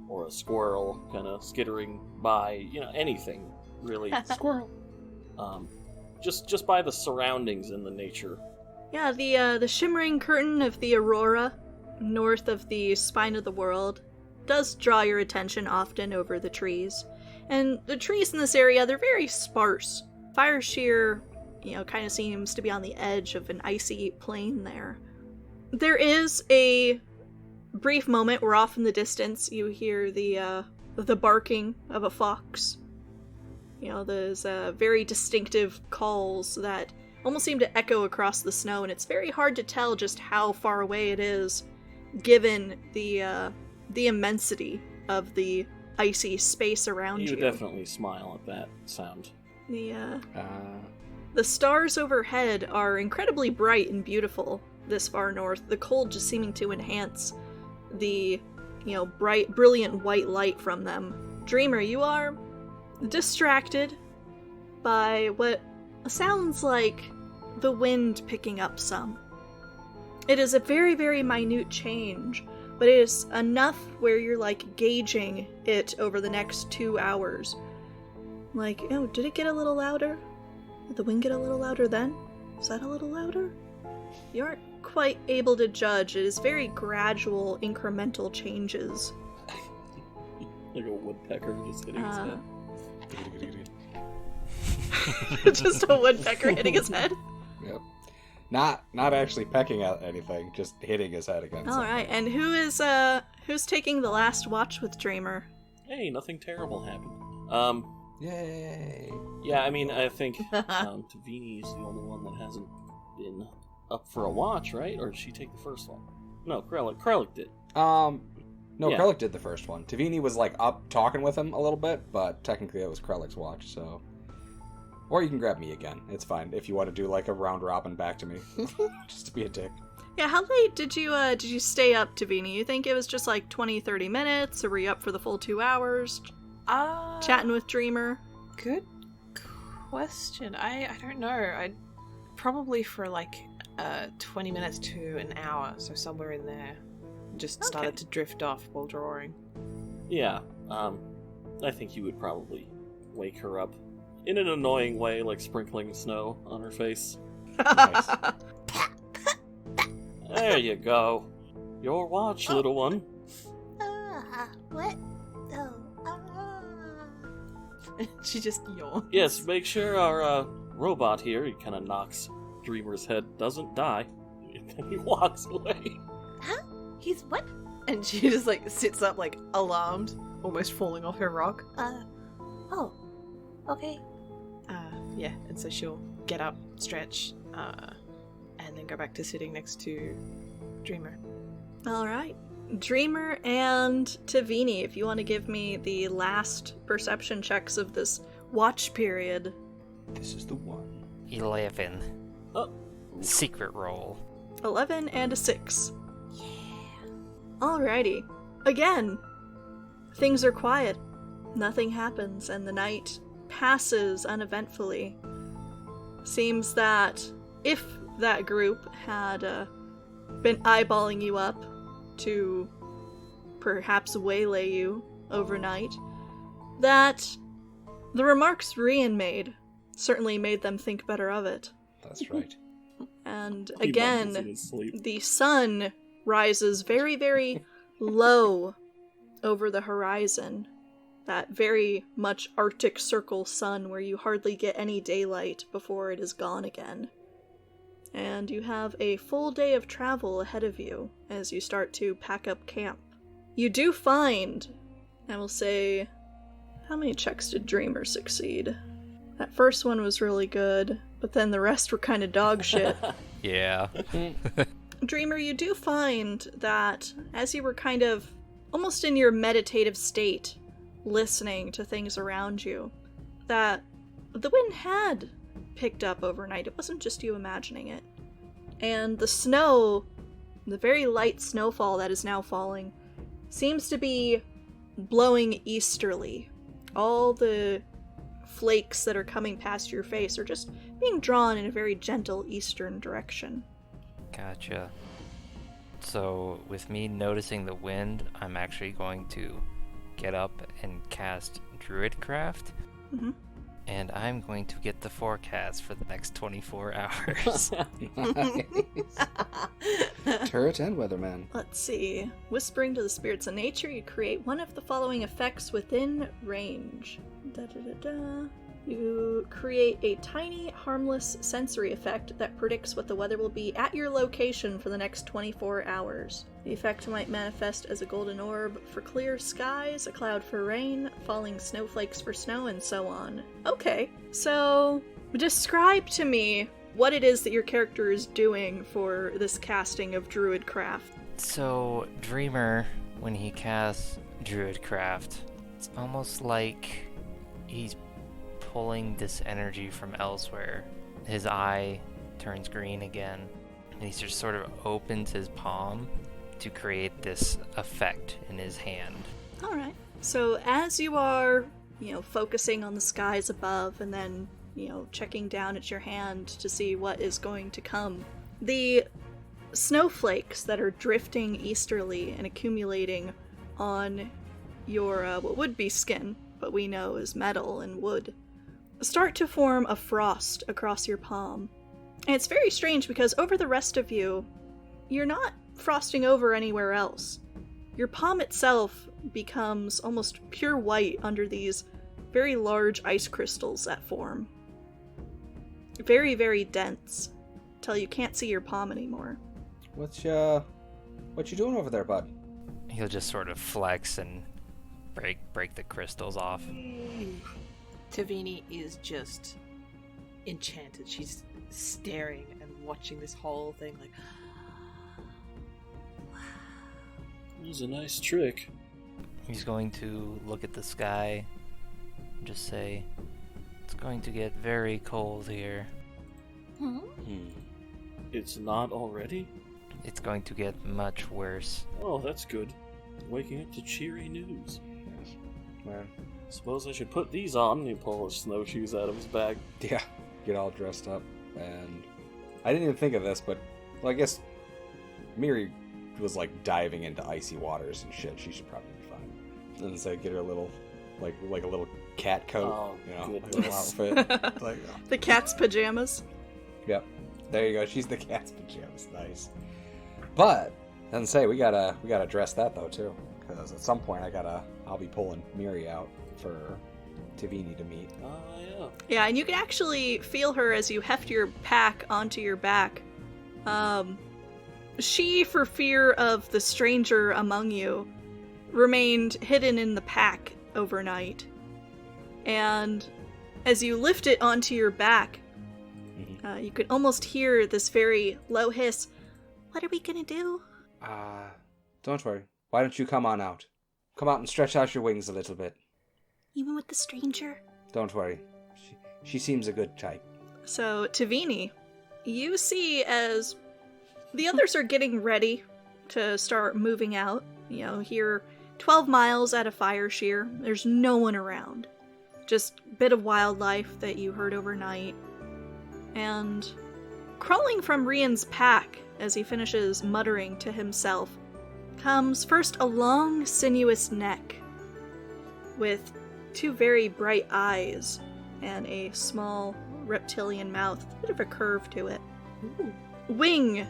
or a squirrel kind of skittering by, anything, really. Squirrel. Just by the surroundings and the nature. Yeah, the shimmering curtain of the aurora, north of the spine of the world, does draw your attention often over the trees. And the trees in this area, they're very sparse. Fireshear, kind of seems to be on the edge of an icy plain there. There is a brief moment where off in the distance you hear the barking of a fox. Those very distinctive calls that almost seem to echo across the snow, and it's very hard to tell just how far away it is, given the immensity of the icy space around you. You would definitely smile at that sound. The stars overhead are incredibly bright and beautiful this far north, the cold just seeming to enhance the, bright, brilliant white light from them. Dreamer, you are distracted by what sounds like the wind picking up some. It is a very, very minute change, but it is enough where you're, gauging it over the next 2 hours. Did it get a little louder? Did the wind get a little louder then? Is that a little louder? You aren't quite able to judge. It is very gradual, incremental changes. Like a woodpecker just hitting his head. Just a woodpecker hitting his head? Yep. Not actually pecking at anything, just hitting his head against something. Alright, and who's taking the last watch with Dreamer? Hey, nothing terrible happened. Yay. Yeah, I mean, I think Tavini is the only one that hasn't been up for a watch, right? Or did she take the first one? No, Krellick did. No, Yeah. Krellick did the first one. Tavini was up talking with him a little bit, but technically it was Krellick's watch, so. Or you can grab me again. It's fine if you want to do a round robin back to me, just to be a dick. Yeah, how late did you stay up, Tavini? You think it was just like 20, 30 minutes, or were you up for the full 2 hours? Chatting with Dreamer? Good question. I don't know. I probably for like 20 minutes to an hour, so somewhere in there. Just started to drift off while drawing. Yeah, I think you would probably wake her up in an annoying way, like sprinkling snow on her face. Nice. There you go. Your watch, little one. What? Oh, She just yawns. Yes, make sure our robot here, he kind of knocks Dreamer's head, doesn't die. And then he walks away. Huh? He's what? And she just like sits up like alarmed, almost falling off her rock. Oh. Okay. Yeah, and so she'll get up, stretch, and then go back to sitting next to Dreamer. Alright. Dreamer and Tavini, if you want to give me the last perception checks of this watch period. This is the one. 11. Oh. Secret roll. 11 and a 6. Alrighty. Again, things are quiet. Nothing happens, and the night passes uneventfully. Seems that if that group had been eyeballing you up to perhaps waylay you overnight, that the remarks Rian made certainly made them think better of it. That's right. And He mumbles in again, his sleep. the sun rises very, very low over the horizon. That very much Arctic Circle sun where you hardly get any daylight before it is gone again. And you have a full day of travel ahead of you as you start to pack up camp. You do find, I will say, how many checks did Dreamer succeed? That first one was really good, but then the rest were kind of dog shit. Yeah. Dreamer, you do find that as you were kind of almost in your meditative state, listening to things around you, that the wind had picked up overnight. It wasn't just you imagining it. And the snow, the very light snowfall that is now falling, seems to be blowing easterly. All the flakes that are coming past your face are just being drawn in a very gentle eastern direction. Gotcha. So, with me noticing the wind, I'm actually going to get up and cast Druidcraft. Mm-hmm. And I'm going to get the forecast for the next 24 hours. Turret and Weatherman. Let's see. Whispering to the spirits of nature, you create one of the following effects within range. You create a tiny, harmless sensory effect that predicts what the weather will be at your location for the next 24 hours. The effect might manifest as a golden orb for clear skies, a cloud for rain, falling snowflakes for snow, and so on. Okay, so describe to me what it is that your character is doing for this casting of Druidcraft. So, Dreamer, when he casts Druidcraft, it's almost like he's pulling this energy from elsewhere. His eye turns green again, and he just sort of opens his palm to create this effect in his hand. Alright. So as you are, focusing on the skies above and then, checking down at your hand to see what is going to come, the snowflakes that are drifting easterly and accumulating on your, what would be skin, but we know is metal and wood, start to form a frost across your palm. And it's very strange because over the rest of you, you're not frosting over anywhere else. Your palm itself becomes almost pure white under these very large ice crystals that form. Very, very dense, till you can't see your palm anymore. What you doing over there, bud? He'll just sort of flex and break the crystals off. Tavini is just enchanted. She's staring and watching this whole thing like, It was a nice trick. He's going to look at the sky and just say, "It's going to get very cold here." It's not already? it's going to get much worse. Oh, that's good. Waking up to cheery news. Well, Suppose I should put these on, and he pulls his snowshoes out of his bag. yeah, get all dressed up. And I didn't even think of this, but well, I guess Miri was like diving into icy waters and shit. She should probably be fine. And so get her a little, like a little cat coat, Oh, you know, like a goodness. little outfit. Like, oh. The cat's pajamas. Yep, there you go. She's the cat's pajamas. Nice. But doesn't say we gotta dress that though too, because at some point I'll be pulling Miri out for Tavini to meet. Yeah. Yeah, and you can actually feel her as you heft your pack onto your back. She, for fear of the stranger among you, remained hidden in the pack overnight. And as you lift it onto your back, you could almost hear this very low hiss. What are we gonna do? Don't worry. Why don't you come on out? Come out and stretch out your wings a little bit. Even with the stranger? Don't worry. She seems a good type. So, Tavini, you see as the others are getting ready to start moving out. You know, here 12 miles out of Fireshear, there's no one around. Just a bit of wildlife that you heard overnight. And crawling from Rian's pack as he finishes muttering to himself comes first a long, sinuous neck with two very bright eyes and a small reptilian mouth, a bit of a curve to it. Ooh. Wing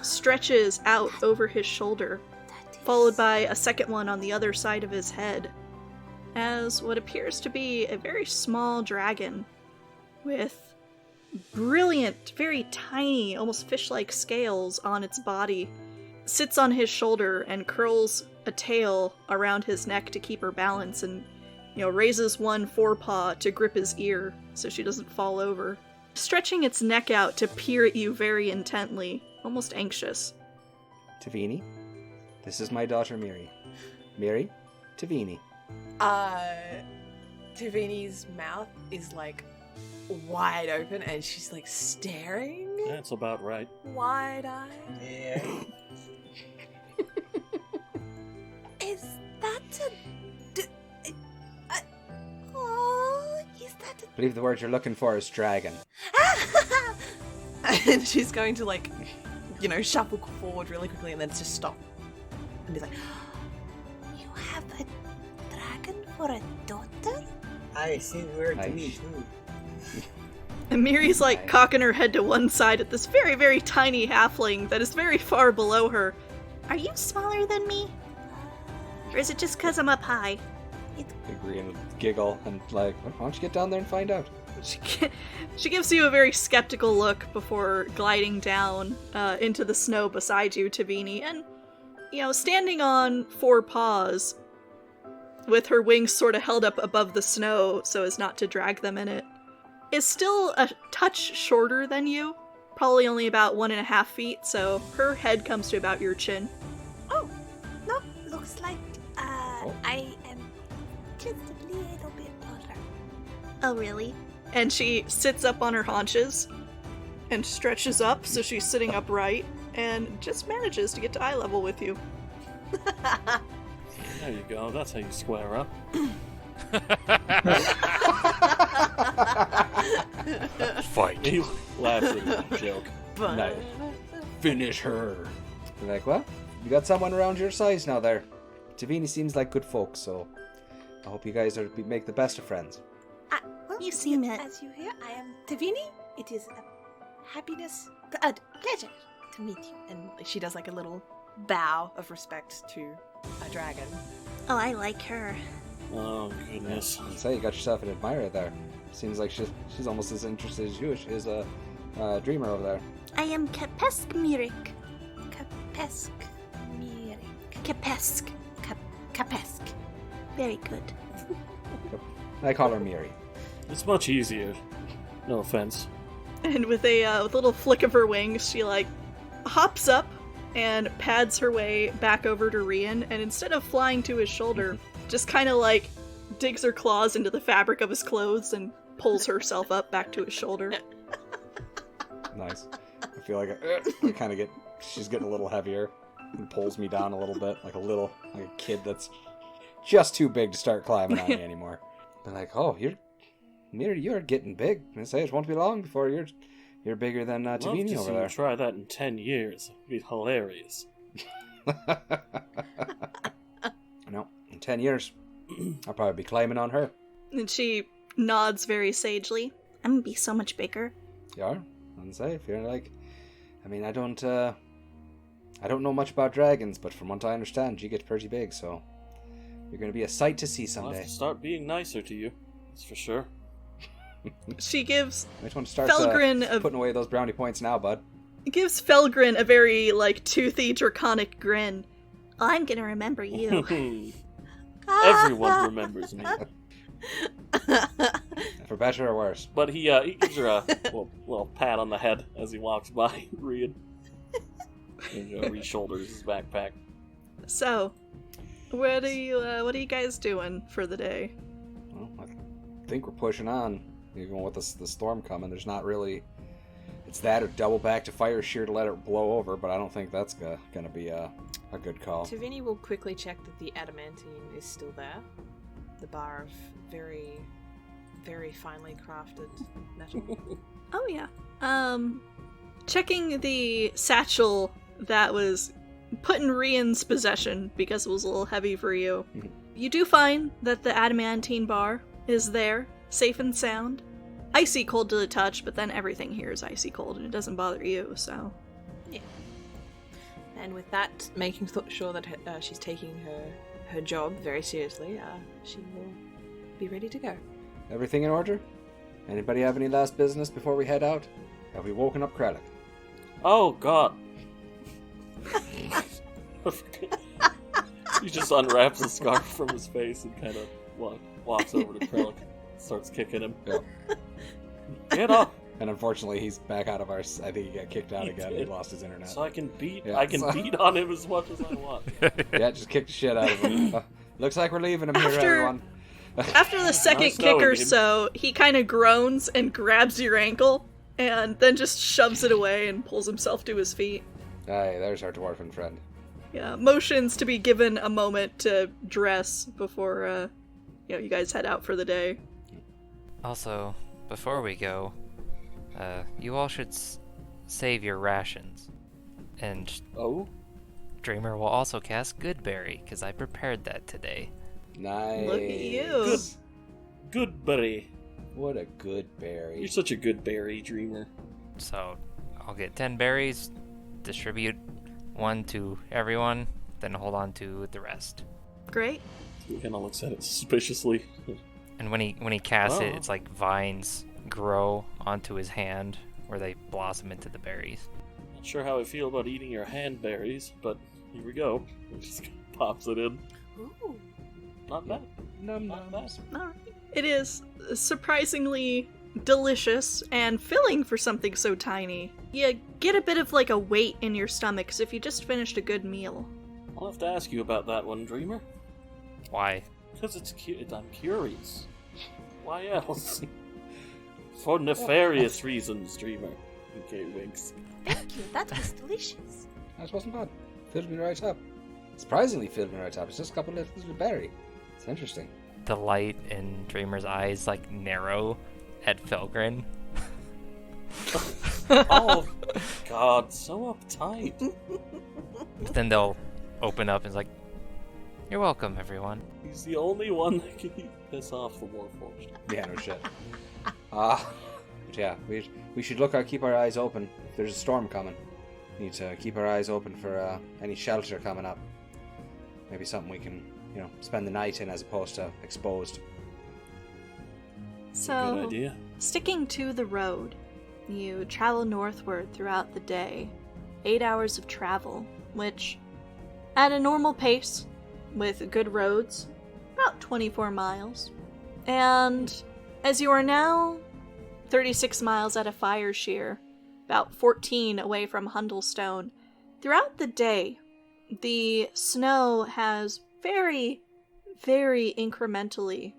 stretches out over his shoulder, followed by a second one on the other side of his head, as what appears to be a very small dragon with brilliant, very tiny, almost fish-like scales on its body, sits on his shoulder and curls a tail around his neck to keep her balance, and raises one forepaw to grip his ear so she doesn't fall over, stretching its neck out to peer at you very intently, almost anxious. Tavini, this is my daughter Miri. Miri, Tavini. Tavini's mouth is like wide open and she's like staring That's about right. wide-eyed. Yeah. Is that oh, is that I believe the word you're looking for is dragon. And she's going to like, shuffle forward really quickly and then just stop and be like, You have a dragon for a daughter? I see where to me Nice. too. And Miri's like Nice. cocking her head to one side at this very, very tiny halfling that is very far below her. Are you smaller than me? Or is it just because I'm up high? Agree and giggle and like, why don't you get down there and find out? She gives you a very skeptical look before gliding down into the snow beside you, Tavini, and, standing on four paws, with her wings sort of held up above the snow so as not to drag them in it, is still a touch shorter than you, probably only about 1.5 feet, so her head comes to about your chin. Oh, no, looks like I am just a little bit taller. Oh, really? And she sits up on her haunches and stretches up so she's sitting upright and just manages to get to eye level with you. There you go. That's how you square up. Fight. He laughs at the joke. Nice. Finish her. You're like, well, you got someone around your size now there. Tavini seems like good folks, so I hope you guys make the best of friends. Well, You seem it. As you hear, I am Tavini. It is a happiness, a pleasure to meet you. and she does like a little bow of respect to a dragon. Oh, I like her. Oh, goodness. And say you got yourself an admirer there. Seems like she's almost as interested as you. She's a dreamer over there. I am Kapesk Mirik. Kapesk Mirik. Kapesk. Kapesk. Very good. I call her Miri. It's much easier. No offense. And with a little flick of her wings, she hops up and pads her way back over to Rian, and instead of flying to his shoulder, just kind of digs her claws into the fabric of his clothes and pulls herself up back to his shoulder. Nice. I feel like I kind of get She's getting a little heavier and pulls me down a little bit, like a kid that's just too big to start climbing on me anymore. I'm like, oh, you're getting big. I say it won't be long before you're bigger than Tavini over there. Try that in 10 years. It'd be hilarious. No, in 10 years, I'll probably be climbing on her. And she nods very sagely. I'm gonna be so much bigger. You are? And say, if you're like, I mean, I don't know much about dragons, but from what I understand, you get pretty big, so you're gonna be a sight to see I'll someday. have to start being nicer to you. That's for sure. She gives I just want to start Felgrin putting away those brownie points now, bud. gives Felgrin a very, like, toothy, draconic grin. I'm gonna remember you. Everyone remembers me. For better or worse. But he gives her a little pat on the head as he walks by Rian. And re-shoulders his backpack. So, what are you guys doing for the day? Well, I think we're pushing on. Even with the storm coming, there's not really... It's that or double back to Fireshear to let it blow over, but I don't think that's gonna be a good call. Tavini will quickly check that the adamantine is still there. The bar of very, very finely crafted metal. Oh yeah. Checking the satchel that was put in Rian's possession because it was a little heavy for you. You do find that the adamantine bar is there, safe and sound. Icy cold to the touch, but then everything here is icy cold and it doesn't bother you, so... Yeah. And with that, making sure that she's taking her job very seriously, she will be ready to go. Everything in order? Anybody have any last business before we head out? Have we woken up Krellick? Oh, God. He just unwraps the scarf from his face and kind of walks over to Krellick, starts kicking him. Yeah. Get up! And unfortunately, he's back out of our... I think he got kicked out again. He lost his internet. So I can beat Yeah, beat on him as much as I want. Yeah, just kick the shit out of him. Looks like we're leaving him here, everyone. After the second Nice kick knowing or him. so, he kind of groans and grabs your ankle, and then just shoves it away and pulls himself to his feet. Aye, there's our dwarven friend. Yeah, motions to be given a moment to dress before, you guys head out for the day. Also, before we go, you all should save your rations. And Oh? Dreamer will also cast Goodberry, because I prepared that today. Nice. Look at you. Good berry. What a good berry. You're such a good berry dreamer. So, I'll get 10 berries, distribute one to everyone, then hold on to the rest. Great. He kind of looks at it suspiciously. And when he casts it, Oh. it's like vines grow onto his hand, where they blossom into the berries. Not sure how I feel about eating your hand berries, but here we go. He just pops it in. Ooh. Not bad. Num Not bad. Alright. It is surprisingly delicious and filling for something so tiny. You get a bit of like a weight in your stomach as if you just finished a good meal. I'll have to ask you about that one, Dreamer. Why? Because I'm curious. Why else? For nefarious reasons, Dreamer. Okay, winks. Thank you. That was delicious. That wasn't bad. Filled me right up. Surprisingly filled me right up. It's just a couple of little berry. It's interesting. The light in Dreamer's eyes like narrow at Felgrin. Oh, God, so uptight. But then they'll open up and it's like, "You're welcome, everyone." He's the only one that can piss off the Warforged. Yeah, no shit. But yeah, we should keep our eyes open. If there's a storm coming, we need to keep our eyes open for any shelter coming up. Maybe something we can, spend the night in as opposed to exposed. Good So, idea. sticking to the road, you travel northward throughout the day. 8 hours of travel, which, at a normal pace, with good roads, about 24 miles. And as you are now 36 miles out of Fireshear, about 14 away from Hundlestone, throughout the day, the snow has very, very incrementally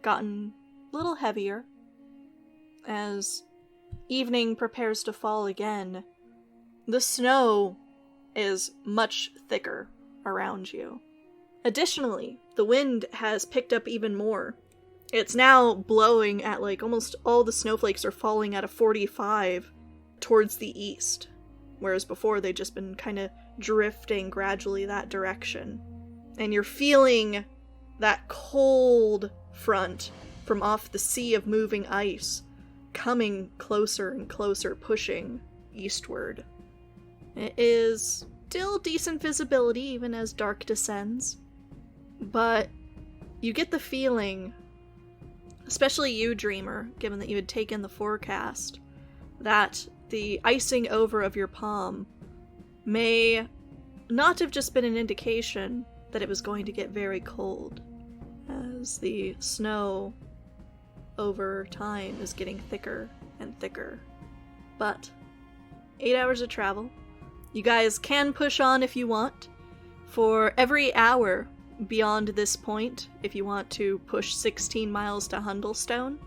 gotten a little heavier. As evening prepares to fall again, the snow is much thicker around you. Additionally, the wind has picked up even more. It's now blowing at like almost all the snowflakes are falling at a 45 towards the east, whereas before they'd just been kind of drifting gradually that direction. And you're feeling that cold front from off the sea of moving ice coming closer and closer, pushing eastward. It is still decent visibility even as dark descends, but you get the feeling, especially you, Dreamer, given that you had taken the forecast, that the icing over of your palm may not have just been an indication that it was going to get very cold, as the snow over time is getting thicker and thicker. But 8 hours of travel. You guys can push on if you want. For every hour beyond this point, if you want to push 16 miles to Hundlestone,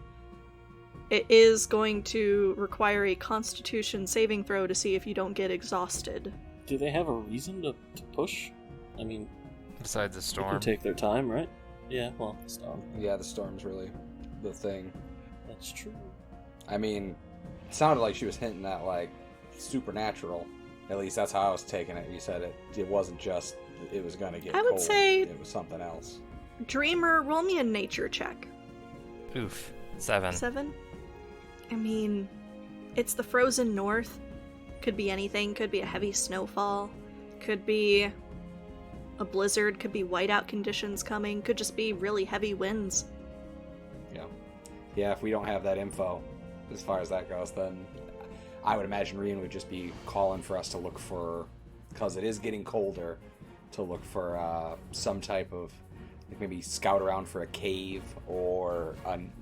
it is going to require a Constitution saving throw to see if you don't get exhausted. Do they have a reason to push? I mean, Besides the they storm. can take their time, right? Yeah, well, storm. Yeah, the storm's really the thing. That's true. I mean, it sounded like she was hinting at, like, supernatural. At least that's how I was taking it. You said it wasn't just it was going to get cold. I would say it was something else. Dreamer, roll me a nature check. Oof. 7. 7? I mean, it's the frozen north. Could be anything. Could be a heavy snowfall. Could be a blizzard. Could be whiteout conditions coming. Could just be really heavy winds. Yeah, if we don't have that info, as far as that goes, then I would imagine Rian would just be calling for us to look for, because it is getting colder, to look for some type of, like maybe scout around for a cave or an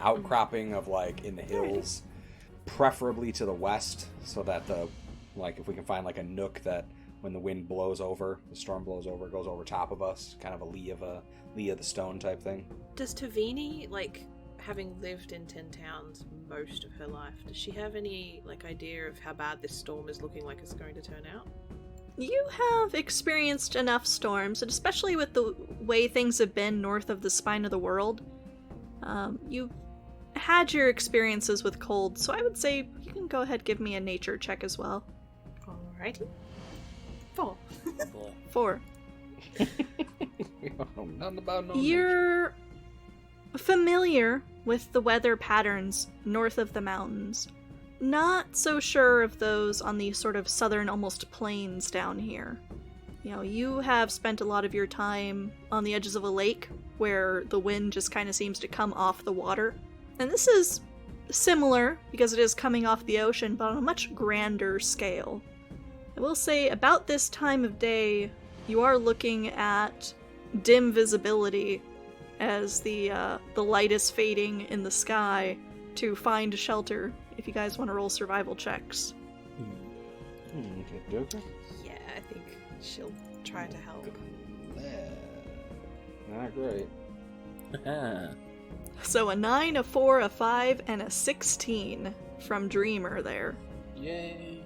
outcropping of like in the hills, preferably to the west, so that if we can find like a nook that when the wind blows over, the storm blows over, goes over top of us, kind of a lee of the stone type thing. Does Tavini, like, having lived in 10 towns most of her life, does she have any, like, idea of how bad this storm is looking like it's going to turn out? You have experienced enough storms, and especially with the way things have been north of the spine of the world, you've had your experiences with cold, so I would say you can go ahead and give me a nature check as well. Alrighty. 4. Boy. 4. We don't know nothing about no nature. You're familiar with the weather patterns north of the mountains. Not so sure of those on the sort of southern, almost plains down here. You know, you have spent a lot of your time on the edges of a lake where the wind just kind of seems to come off the water. And this is similar because it is coming off the ocean, but on a much grander scale. I will say, about this time of day, you are looking at dim visibility as the light is fading in the sky to find shelter if you guys want to roll survival checks. Okay. Yeah, I think she'll try to help. Not great. So a 9, a 4, a 5, and a 16 from Dreamer there. Yay.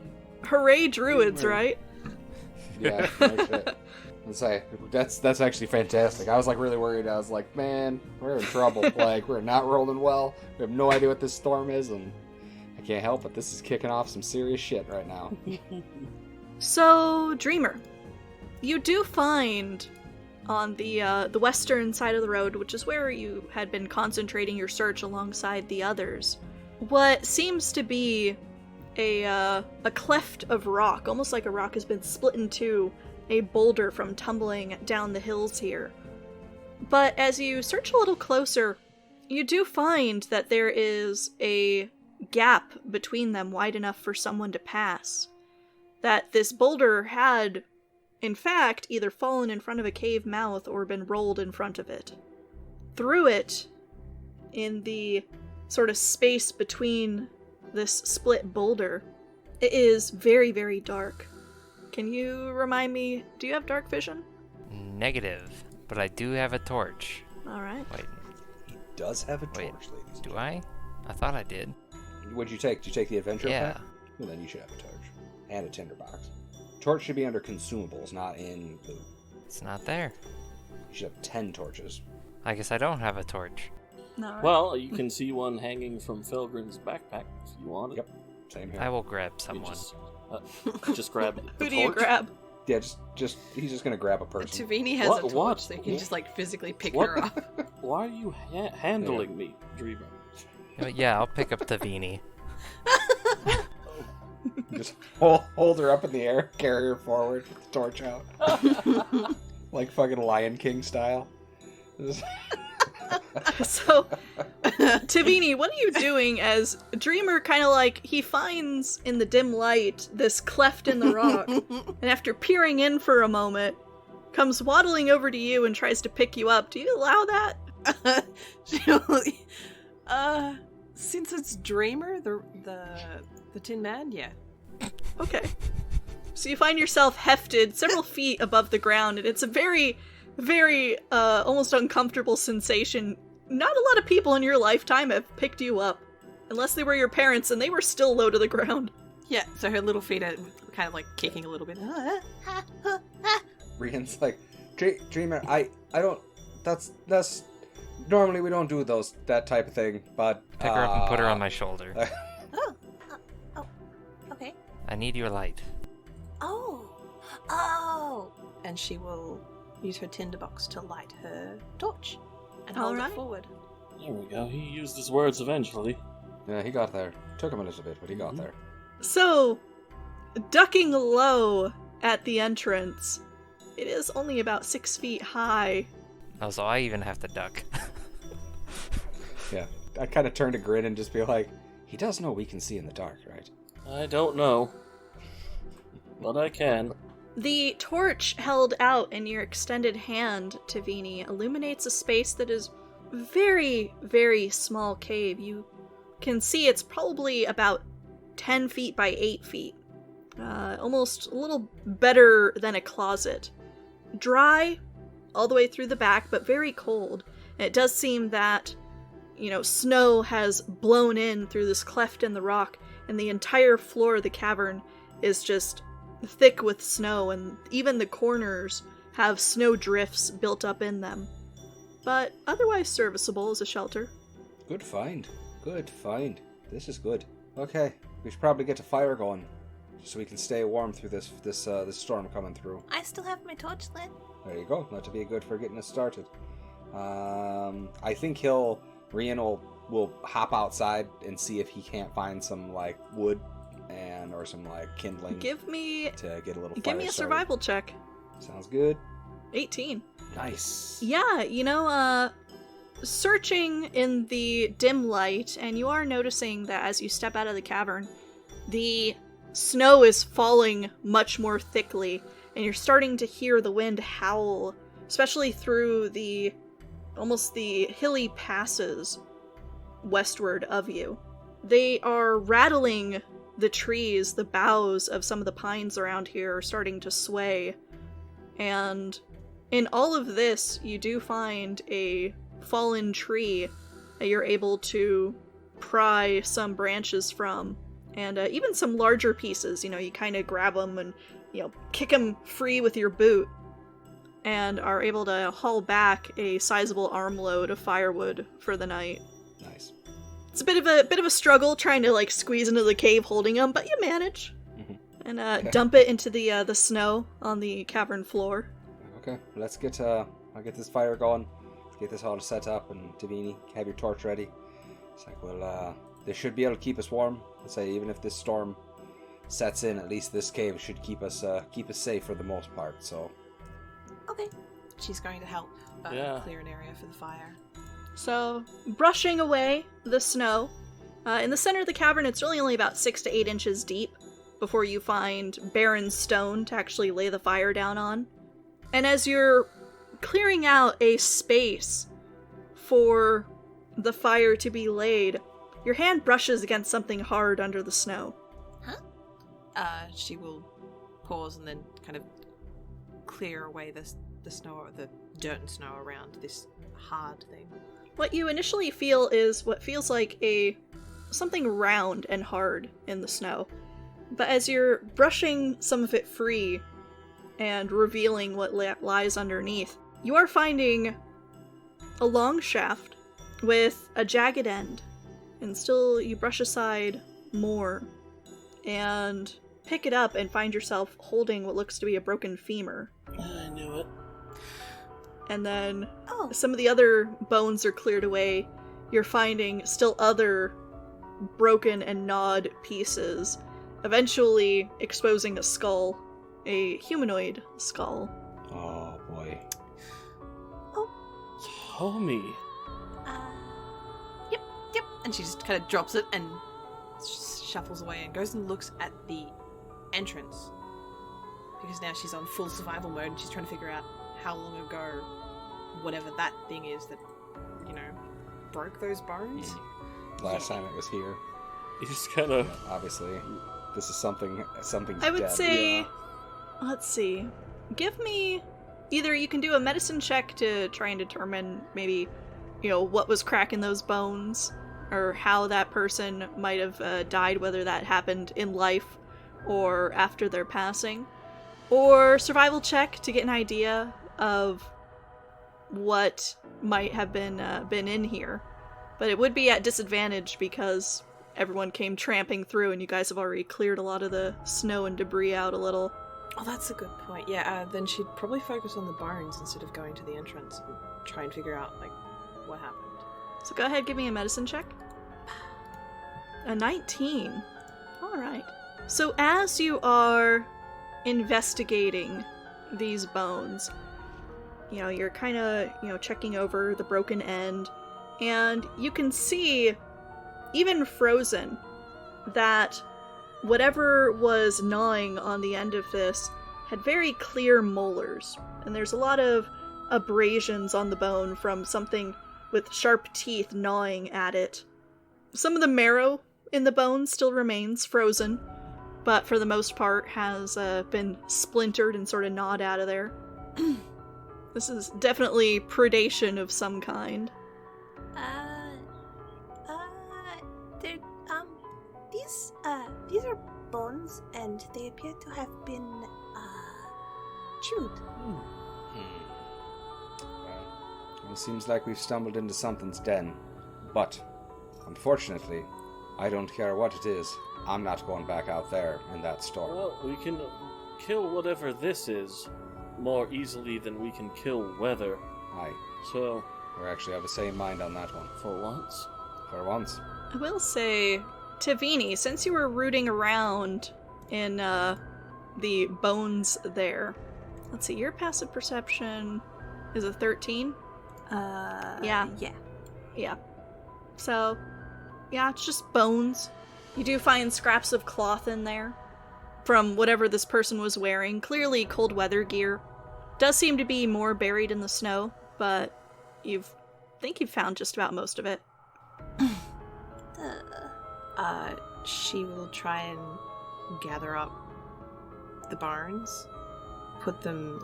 Hooray, druids, Dreamer. right? Yeah, no shit. Let's say that's actually fantastic. I was like really worried. I was like, man, we're in trouble. Like we're not rolling well. We have no idea what this storm is, and I can't help it. This is kicking off some serious shit right now. So, Dreamer, you do find on the western side of the road, which is where you had been concentrating your search alongside the others, what seems to be a cleft of rock, almost like a rock has been split in two, a boulder from tumbling down the hills here. But as you search a little closer, you do find that there is a gap between them wide enough for someone to pass. That this boulder had, in fact, either fallen in front of a cave mouth or been rolled in front of it. Through it, in the sort of space between this split boulder, it is very, very dark. Can you remind me, do you have dark vision? Negative, but I do have a torch. Alright. Wait, He does have a Wait, torch, ladies. do I? I thought I did. What'd you take? Did you take the adventure Yeah. pack? Well, then you should have a torch. And a tinderbox. Torch should be under consumables, not in loot. It's not there. You should have 10 torches. I guess I don't have a torch. All right. Well, you can see one hanging from Felgren's backpack if you want it. Yep, same here. I will grab You someone. just grab the Who do you torch. grab? Yeah, just he's just gonna grab a person. Tavini has What- a torch, what? so you can just like physically pick What? her up. Why are you handling me, Dreamer? Yeah, I'll pick up Tavini. Just hold her up in the air, carry her forward with the torch out. Like fucking Lion King style. So, Tavini, what are you doing as Dreamer kind of like, he finds in the dim light this cleft in the rock, and after peering in for a moment, comes waddling over to you and tries to pick you up. Do you allow that? Since it's Dreamer, the Tin Man, yeah. Okay. So you find yourself hefted several feet above the ground, and it's a very, very, almost uncomfortable sensation. Not a lot of people in your lifetime have picked you up. Unless they were your parents, and they were still low to the ground. Yeah, so her little feet are kind of like kicking a little bit. Rian's like, Dreamer, I don't. That's normally we don't do that type of thing, but Pick her up and put her on my shoulder. Okay. I need your light. Oh. And she will use her tinderbox to light her torch and All hold right. it forward. There we go. He used his words eventually. Yeah, he got there. Took him a little bit, but he got there. So, ducking low at the entrance, it is only about 6 feet high. Oh, so I even have to duck. Yeah, I kind of turn to Grin and just be like, he does know we can see in the dark, right? I don't know, but I can. The torch held out in your extended hand, Tavini, illuminates a space that is very, very small cave. You can see it's probably about 10 feet by 8 feet. Almost a little better than a closet. Dry all the way through the back, but very cold. And it does seem that, snow has blown in through this cleft in the rock, and the entire floor of the cavern is just thick with snow, and even the corners have snow drifts built up in them. But otherwise serviceable as a shelter. Good find. This is good. Okay, we should probably get a fire going, so we can stay warm through this storm coming through. I still have my torch lit. There you go. That to be good for getting us started. I think Rian will hop outside and see if he can't find some like wood or some like kindling. Give me to get a little. a fire survival check. Started. Sounds good. 18. Nice. Yeah, searching in the dim light, and you are noticing that as you step out of the cavern, the snow is falling much more thickly, and you're starting to hear the wind howl, especially through almost the hilly passes westward of you. They are rattling the trees, the boughs of some of the pines around here are starting to sway, and in all of this, you do find a fallen tree that you're able to pry some branches from, and even some larger pieces. You kind of grab them and, kick them free with your boot, and are able to haul back a sizable armload of firewood for the night. Nice. It's a bit of a struggle trying to squeeze into the cave holding them, but you manage. Mm-hmm. And Okay. dump it into the snow on the cavern floor. Okay, let's get. I'll get this fire going. Let's get this all set up, and Tavini, have your torch ready. It's like, well, they should be able to keep us warm. Let's say even if this storm sets in, at least this cave should keep us safe for the most part. So. Okay. She's going to help Yeah. clear an area for the fire. So, brushing away the snow, in the center of the cavern, it's really only about 6 to 8 inches deep before you find barren stone to actually lay the fire down on. And as you're clearing out a space for the fire to be laid, your hand brushes against something hard under the snow. She will pause and then kind of clear away the snow, the dirt and snow around this hard thing. What you initially feel is what feels like something round and hard in the snow. But as you're brushing some of it free and revealing what lies underneath, you are finding a long shaft with a jagged end. And still, you brush aside more and pick it up and find yourself holding what looks to be a broken femur. I knew it. And then some of the other bones are cleared away. You're finding still other broken and gnawed pieces, eventually exposing a skull, a humanoid skull. Oh boy. Homie. Yep. And she just kind of drops it and shuffles away and goes and looks at the entrance. Because now she's on full survival mode and she's trying to figure out how long ago whatever that thing is that, broke those bones. Last time it was here. You just kind of... Obviously, this is something I would dead. say, Yeah. let's see, give me, either you can do a medicine check to try and determine maybe, what was cracking those bones, or how that person might have died, whether that happened in life or after their passing, or survival check to get an idea of what might have been in here. But it would be at disadvantage because everyone came tramping through and you guys have already cleared a lot of the snow and debris out a little. Oh, that's a good point. Yeah, then she'd probably focus on the bones instead of going to the entrance and try and figure out, what happened. So go ahead, give me a medicine check. A 19. Alright. So as you are investigating these bones, you're kind of, checking over the broken end, and you can see, even frozen, that whatever was gnawing on the end of this had very clear molars, and there's a lot of abrasions on the bone from something with sharp teeth gnawing at it. Some of the marrow in the bone still remains frozen, but for the most part has been splintered and sort of gnawed out of there. This is definitely predation of some kind. These are bones, and they appear to have been, chewed. Well, it seems like we've stumbled into something's den. But, unfortunately, I don't care what it is. I'm not going back out there in that storm. Well, we can kill whatever this is more easily than we can kill weather. Aye. So, We're actually of the same mind on that one. for once. For once. I will say, Tavini, since you were rooting around in the bones there, let's see, your passive perception is a 13? Yeah. Yeah. So, yeah, it's just bones. You do find scraps of cloth in there from whatever this person was wearing. Clearly cold weather gear. Does seem to be more buried in the snow, but think you've found just about most of it. She will try and gather up the bones, put them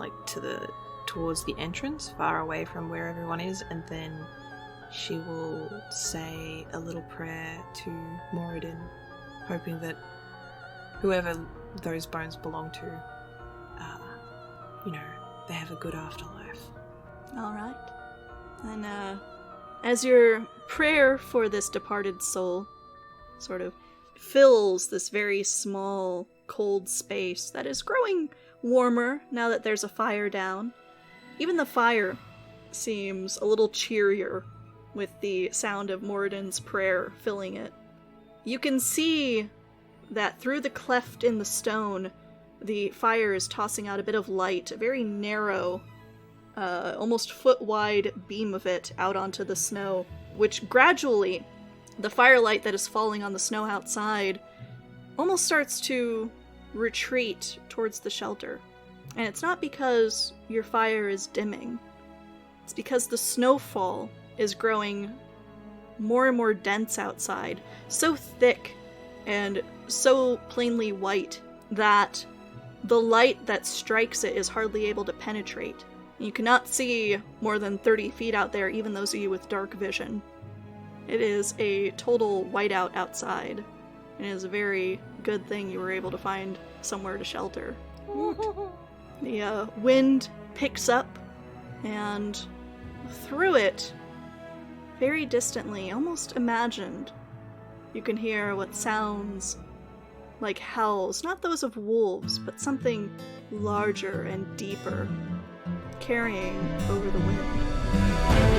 towards the entrance, far away from where everyone is, and then she will say a little prayer to Moradin, hoping that whoever those bones belong to, they have a good afterlife. Alright. And as your prayer for this departed soul sort of fills this very small, cold space that is growing warmer now that there's a fire down, even the fire seems a little cheerier with the sound of Moradin's prayer filling it. You can see that through the cleft in the stone, the fire is tossing out a bit of light, a very narrow, almost foot-wide beam of it out onto the snow, which gradually, the firelight that is falling on the snow outside almost starts to retreat towards the shelter. And it's not because your fire is dimming. It's because the snowfall is growing more and more dense outside, so thick and so plainly white that the light that strikes it is hardly able to penetrate. You cannot see more than 30 feet out there, even those of you with dark vision. It is a total whiteout outside, And it is a very good thing you were able to find somewhere to shelter. The wind picks up, and through it, very distantly, almost imagined, you can hear what sounds like howls, not those of wolves, but something larger and deeper, carrying over the wind.